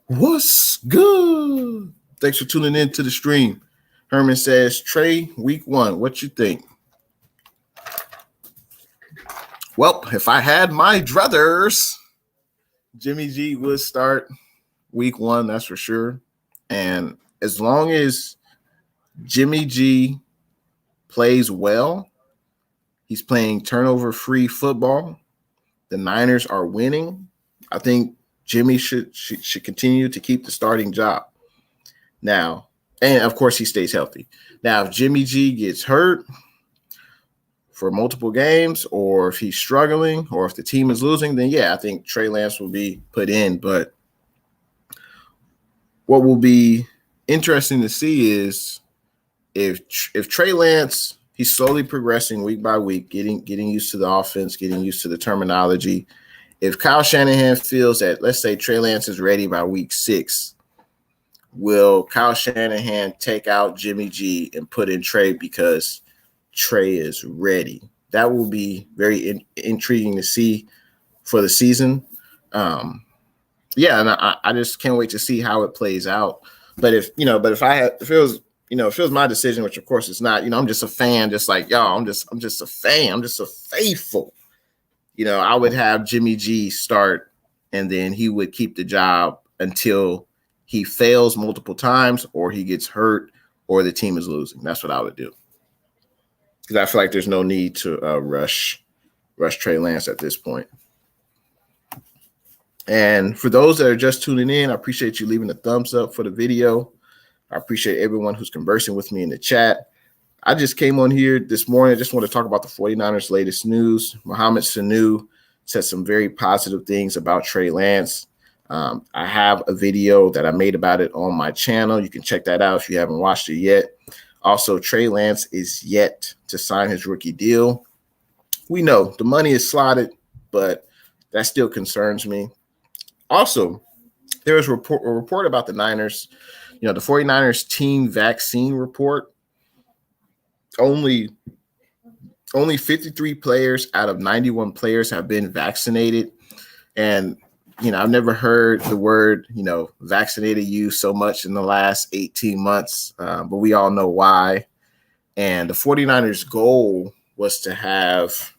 What's good? Thanks for tuning in to the stream. Herman says, Trey, week 1, what you think? Well, if I had my druthers, Jimmy G would start week 1, that's for sure. And as long as Jimmy G plays well, he's playing turnover-free football, the Niners are winning, I think Jimmy should continue to keep the starting job. Now, and of course he stays healthy. Now, if Jimmy G gets hurt for multiple games, or if he's struggling, or if the team is losing, then I think Trey Lance will be put in. But what will be interesting to see is if Trey Lance, he's slowly progressing week by week, getting used to the offense, getting used to the terminology. If Kyle Shanahan feels that, let's say Trey Lance is ready by week 6, will Kyle Shanahan take out Jimmy G and put in Trey because Trey is ready? That will be very intriguing to see for the season. And I just can't wait to see how it plays out. But if it was my decision, which of course it's not, I'm just a fan, just like y'all. I'm just a fan. I'm just a faithful. I would have Jimmy G start, and then he would keep the job until he fails multiple times, or he gets hurt, or the team is losing. That's what I would do. Because I feel like there's no need to rush Trey Lance at this point. And for those that are just tuning in, I appreciate you leaving a thumbs up for the video. I appreciate everyone who's conversing with me in the chat. I just came on here this morning. I just want to talk about the 49ers' latest news. Mohamed Sanu said some very positive things about Trey Lance. I have a video that I made about it on my channel. You can check that out if you haven't watched it yet. Also, Trey Lance is yet to sign his rookie deal. We know the money is slotted, but that still concerns me. Also, there was a report about the Niners, the 49ers team vaccine report. Only 53 players out of 91 players have been vaccinated. And, I've never heard the word, vaccinated used so much in the last 18 months, but we all know why. And the 49ers goal was to have,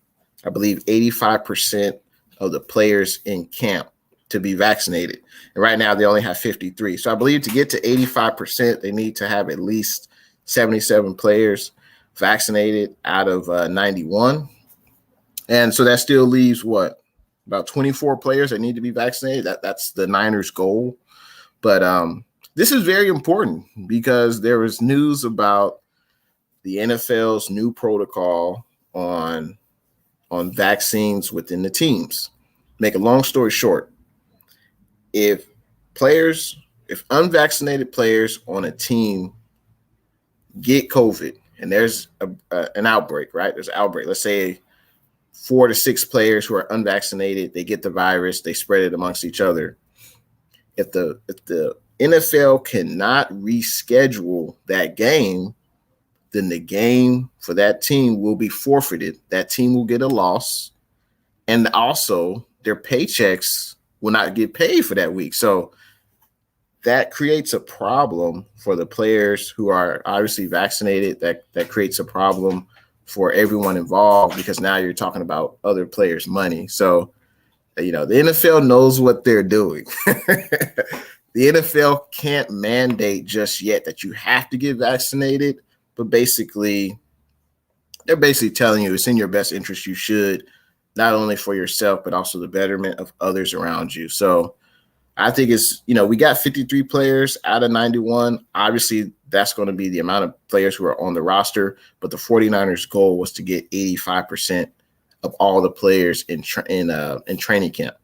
I believe, 85% of the players in camp to be vaccinated. And right now they only have 53. So I believe to get to 85%, they need to have at least 77 players vaccinated out of 91. And so that still leaves about 24 players that need to be vaccinated. That's the Niners goal. But this is very important because there was news about the NFL's new protocol on vaccines within the teams. Make a long story short, if unvaccinated players on a team get COVID and there's an outbreak, right? There's an outbreak. Let's say 4 to 6 players who are unvaccinated, they get the virus, they spread it amongst each other. If the NFL cannot reschedule that game, then the game for that team will be forfeited. That team will get a loss, and also their paychecks will not get paid for that week. So that creates a problem for the players who are obviously vaccinated. That creates a problem for everyone involved because now you're talking about other players' money. So, the NFL knows what they're doing. The NFL can't mandate just yet that you have to get vaccinated, but they're basically telling you it's in your best interest. You should, not only for yourself, but also the betterment of others around you. So I think it's, we got 53 players out of 91. Obviously, that's going to be the amount of players who are on the roster. But the 49ers' goal was to get 85% of all the players in training camp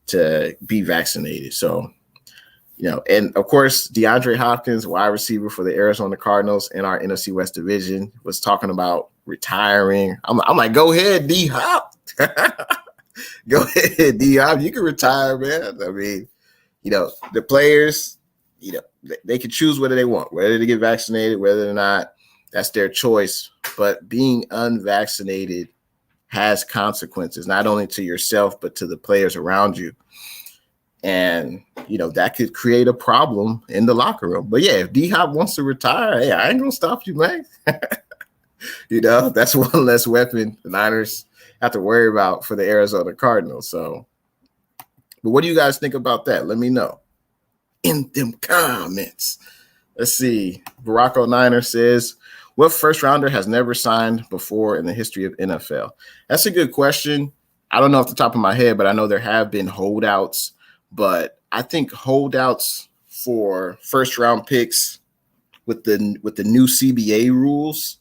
to be vaccinated. So And of course, DeAndre Hopkins, wide receiver for the Arizona Cardinals in our NFC West division, was talking about retiring. I'm like, go ahead, D Hop. Go ahead, D Hop. You can retire, man. I mean, the players, they can choose whether they want, whether to get vaccinated, whether or not, that's their choice. But being unvaccinated has consequences, not only to yourself, but to the players around you. And, that could create a problem in the locker room. But yeah, if D-Hop wants to retire, hey, I ain't going to stop you, man. That's one less weapon the Niners have to worry about for the Arizona Cardinals. So, but what do you guys think about that? Let me know in them comments. Let's see. Barack O'Niner says, what first rounder has never signed before in the history of NFL? That's a good question. I don't know off the top of my head, but I know there have been holdouts. But I think holdouts for first round picks with the new CBA rules,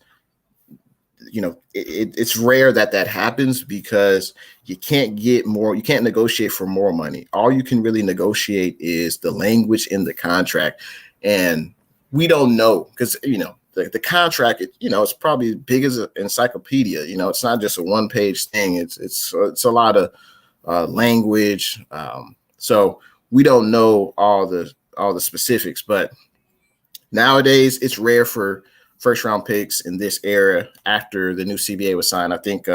it's rare that happens because you can't get more. You can't negotiate for more money. All you can really negotiate is the language in the contract. And we don't know because, the contract, it's probably as big as an encyclopedia. It's not just a one-page thing. It's a lot of language. So we don't know all the specifics, but nowadays it's rare for first round picks in this era after the new CBA was signed. I think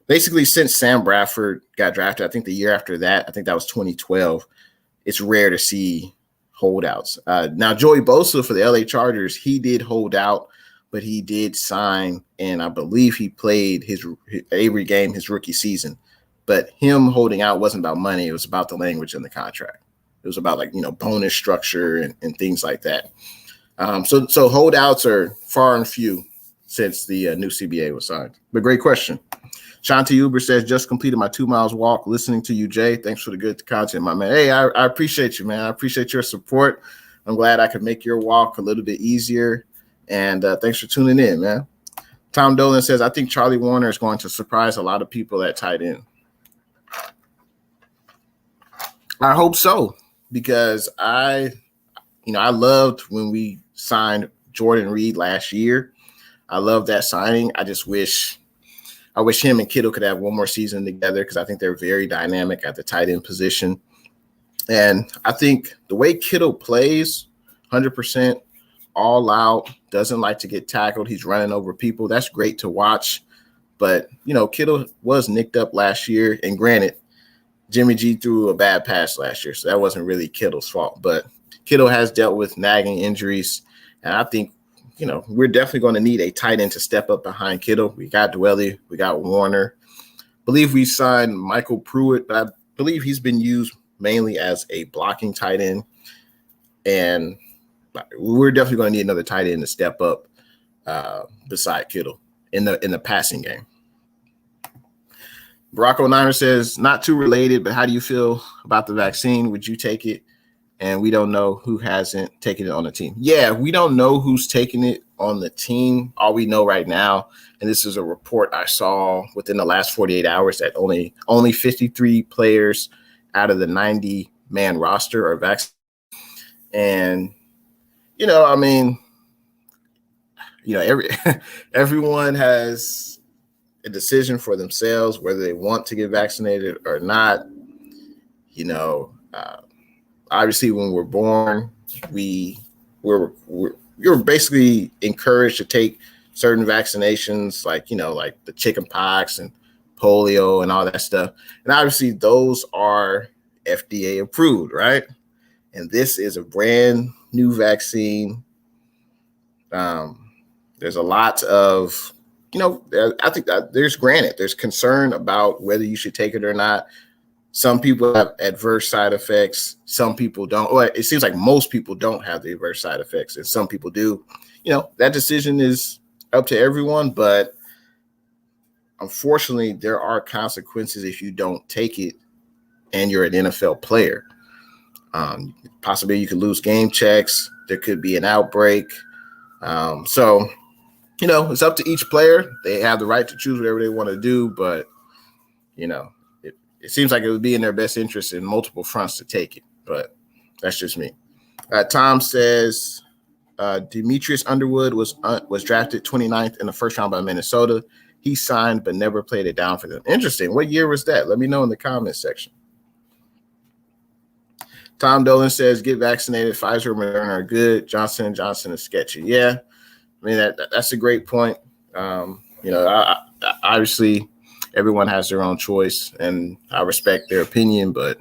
basically since Sam Bradford got drafted, I think the year after that, I think that was 2012, it's rare to see holdouts. Now, Joey Bosa for the LA Chargers, he did hold out, but he did sign, and I believe he played every game his rookie season. But him holding out wasn't about money. It was about the language in the contract. It was about bonus structure and things like that. So holdouts are far and few since the new CBA was signed. But great question. Shanti Uber says, just completed my 2 miles walk listening to you, Jay. Thanks for the good content, my man. Hey, I appreciate you, man. I appreciate your support. I'm glad I could make your walk a little bit easier. And thanks for tuning in, man. Tom Dolan says, I think Charlie Warner is going to surprise a lot of people at tight end. I hope so, because I loved when we signed Jordan Reed last year. I love that signing. I wish him and Kittle could have one more season together because I think they're very dynamic at the tight end position. And I think the way Kittle plays, 100% all out, doesn't like to get tackled. He's running over people. That's great to watch. But, Kittle was nicked up last year. And granted, Jimmy G threw a bad pass last year, so that wasn't really Kittle's fault. But Kittle has dealt with nagging injuries, and I think, we're definitely going to need a tight end to step up behind Kittle. We got Dwelly, we got Warner. I believe we signed Michael Pruitt, but I believe he's been used mainly as a blocking tight end. And we're definitely going to need another tight end to step up beside Kittle in the passing game. Barack O'Niner says, not too related, but how do you feel about the vaccine? Would you take it? And we don't know who hasn't taken it on the team. Yeah, we don't know who's taking it on the team. All we know right now, and this is a report I saw within the last 48 hours, that only 53 players out of the 90-man roster are vaccinated. And, everyone has a decision for themselves whether they want to get vaccinated or not. Obviously, when we're born, you're basically encouraged to take certain vaccinations, like the chicken pox and polio and all that stuff. And obviously, those are FDA approved, right? And this is a brand new vaccine. There's a lot of I think that there's concern about whether you should take it or not. Some people have adverse side effects. Some people don't. Well, it seems like most people don't have the adverse side effects, and some people do. That decision is up to everyone, but unfortunately, there are consequences if you don't take it and you're an NFL player. Possibly you could lose game checks. There could be an outbreak. So it's up to each player. They have the right to choose whatever they want to do, but, it seems like it would be in their best interest in multiple fronts to take it. But That's just me. Tom says Demetrius Underwood was drafted 29th in the first round by Minnesota. He signed but never played it down for them. Interesting. What year was that? Let me know in the comments section. Tom Dolan says, get vaccinated. Pfizer and Moderna are good. Johnson & Johnson is sketchy. Yeah, I mean, that's a great point. Obviously, everyone has their own choice, and I respect their opinion, but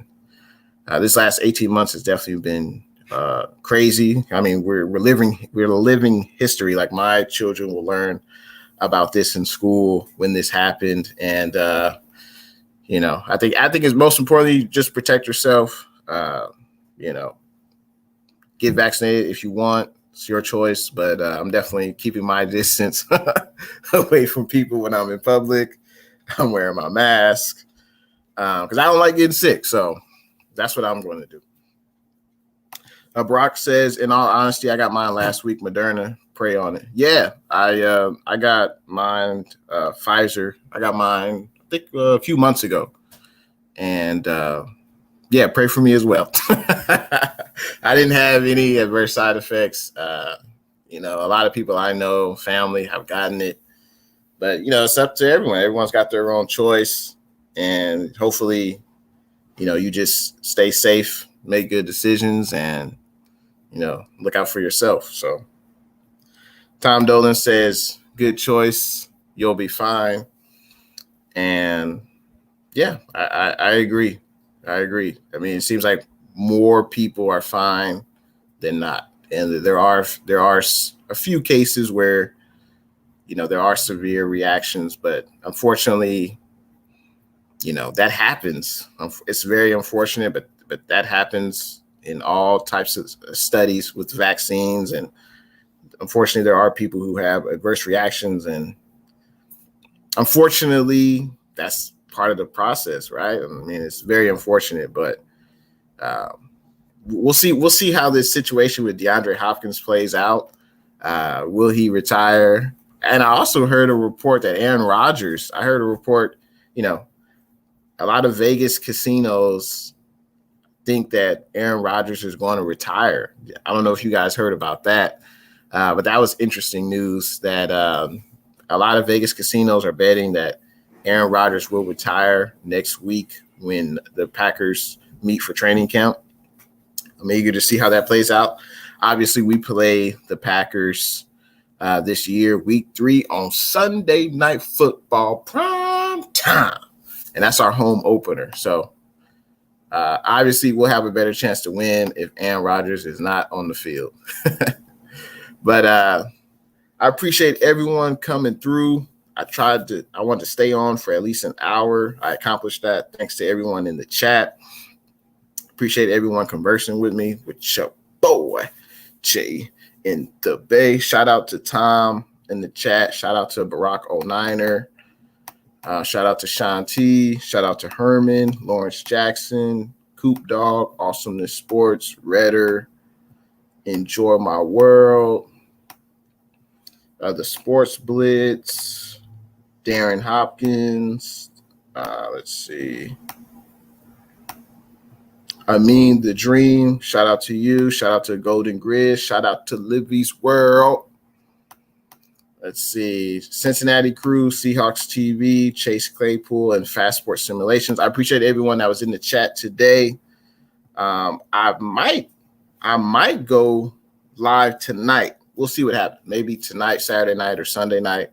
this last 18 months has definitely been crazy. I mean, we're living history. Like, my children will learn about this in school when this happened. And, I think it's most importantly, just protect yourself. Get vaccinated if you want. It's your choice, but I'm definitely keeping my distance away from people when I'm in public. I'm wearing my mask because I don't like getting sick. So that's what I'm going to do. Brock says, in all honesty, I got mine last week, Moderna. Pray on it. Yeah, I got mine, Pfizer. I got mine, I think, a few months ago. And yeah, pray for me as well. I didn't have any adverse side effects. A lot of people I know, family, have gotten it. But, it's up to everyone. Everyone's got their own choice. And hopefully, you just stay safe, make good decisions, and, look out for yourself. So Tom Dolan says, good choice. You'll be fine. And, yeah, I agree. I mean, it seems like more people are fine than not. And there are a few cases where, there are severe reactions, but unfortunately, that happens. It's very unfortunate, but that happens in all types of studies with vaccines. And unfortunately, there are people who have adverse reactions. And unfortunately, that's part of the process, right? I mean, it's very unfortunate, but we'll see. We'll see how this situation with DeAndre Hopkins plays out. Will he retire? And I also heard a report that Aaron Rodgers. I heard a report. A lot of Vegas casinos think that Aaron Rodgers is going to retire. I don't know if you guys heard about that, but that was interesting news. That a lot of Vegas casinos are betting that Aaron Rodgers will retire next week when the Packers meet for training camp. I'm eager to see how that plays out. Obviously, we play the Packers this year, week 3 on Sunday Night Football, prime time. And that's our home opener. So obviously, we'll have a better chance to win if Aaron Rodgers is not on the field. But I appreciate everyone coming through. I wanted to stay on for at least an hour. I accomplished that. Thanks to everyone in the chat. Appreciate everyone conversing with me, with your boy, Jay intheBay. Shout out to Tom in the chat. Shout out to Barack O'Niner. Shout out to Shanti. Shout out to Herman, Lawrence Jackson, Coop Dog, Awesomeness Sports, Redder, Enjoy My World, the Sports Blitz, Darren Hopkins. Let's see. I mean, The Dream. Shout out to you. Shout out to Golden Grid. Shout out to Livy's World. Let's see. Cincinnati Crew, Seahawks TV, Chase Claypool, and Fast Sports Simulations. I appreciate everyone that was in the chat today. I might go live tonight. We'll see what happens. Maybe tonight, Saturday night, or Sunday night.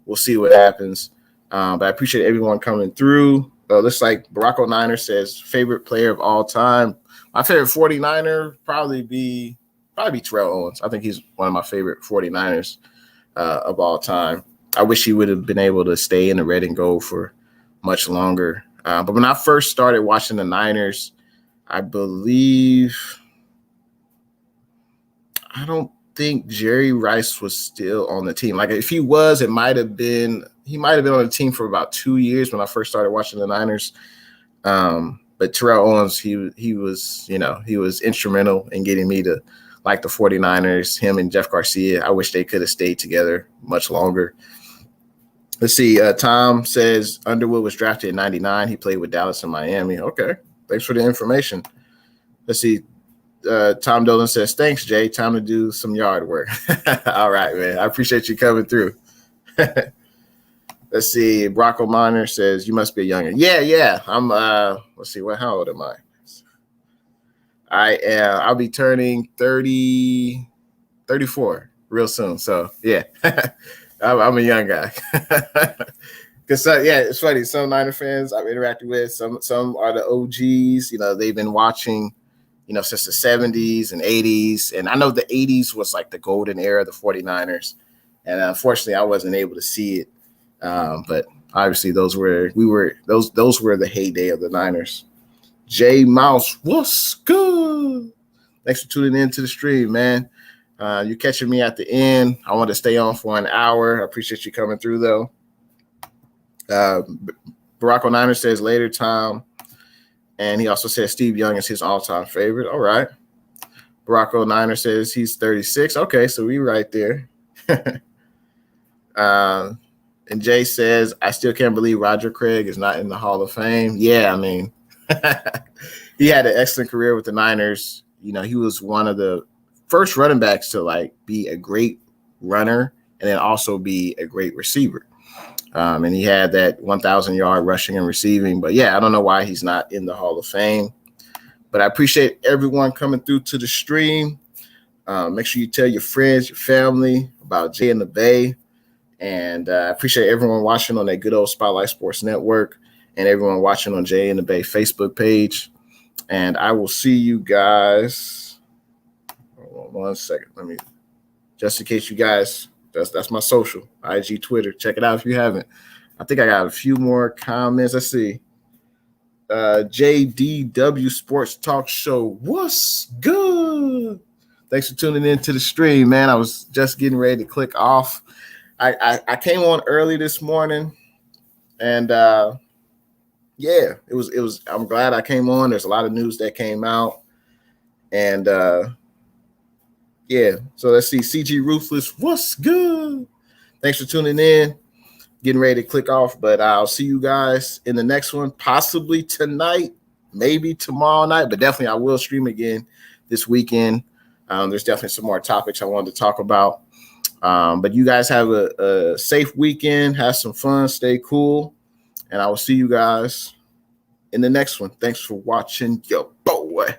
We'll see what happens. But I appreciate everyone coming through. Looks like Barack O'Niner says favorite player of all time. My favorite 49er probably be Terrell Owens. I think he's one of my favorite 49ers of all time. I wish he would have been able to stay in the red and gold for much longer. But when I first started watching the Niners, I don't think Jerry Rice was still on the team. Like, if he was, he might have been on the team for about 2 years when I first started watching the Niners. But Terrell Owens, he was instrumental in getting me to like the 49ers, him and Jeff Garcia. I wish they could have stayed together much longer. Let's see. Tom says Underwood was drafted in 99. He played with Dallas and Miami. Okay. Thanks for the information. Let's see. Tom Dolan says, thanks, Jay. Time to do some yard work. All right, man. I appreciate you coming through. Let's see. Brock O'Miner says, you must be a youngin'. Yeah. I'm, let's see. How old am I? I'll be turning 34 real soon. So, yeah. I'm a young guy. Because, it's funny. Some Niner fans I've interacted with, some are the OGs. They've been watching, since the 70s and 80s. And I know the 80s was like the golden era of the 49ers. And unfortunately, I wasn't able to see it. But obviously, those were the heyday of the Niners. J Mouse, what's good? Thanks for tuning in to the stream, man. You're catching me at the end. I want to stay on for an hour. I appreciate you coming through, though. Barack O'Niner says later, Tom. And he also says Steve Young is his all-time favorite. All right. Barack O'Niner says he's 36. Okay, so we're right there. And Jay says, I still can't believe Roger Craig is not in the Hall of Fame. Yeah, I mean, he had an excellent career with the Niners. He was one of the first running backs to be a great runner and then also be a great receiver. And he had that 1,000-yard rushing and receiving. But, yeah, I don't know why he's not in the Hall of Fame. But I appreciate everyone coming through to the stream. Make sure you tell your friends, your family about Jay and the Bay. And I appreciate everyone watching on that good old Spotlight Sports Network and everyone watching on Jay and the Bay Facebook page. And I will see you guys. Hold on 1 second. Just in case you guys, that's my social, IG, Twitter. Check it out if you haven't. I think I got a few more comments. Let's see. JDW Sports Talk Show. What's good? Thanks for tuning in to the stream, man. I was just getting ready to click off. I came on early this morning, and it was. I'm glad I came on. There's a lot of news that came out, and so let's see. CG Ruthless, what's good? Thanks for tuning in. Getting ready to click off, but I'll see you guys in the next one, possibly tonight, maybe tomorrow night, but definitely I will stream again this weekend. There's definitely some more topics I wanted to talk about. But you guys have a safe weekend. Have some fun. Stay cool. And I will see you guys in the next one. Thanks for watching your boy,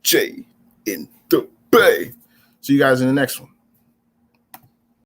Jay in the Bay. See you guys in the next one.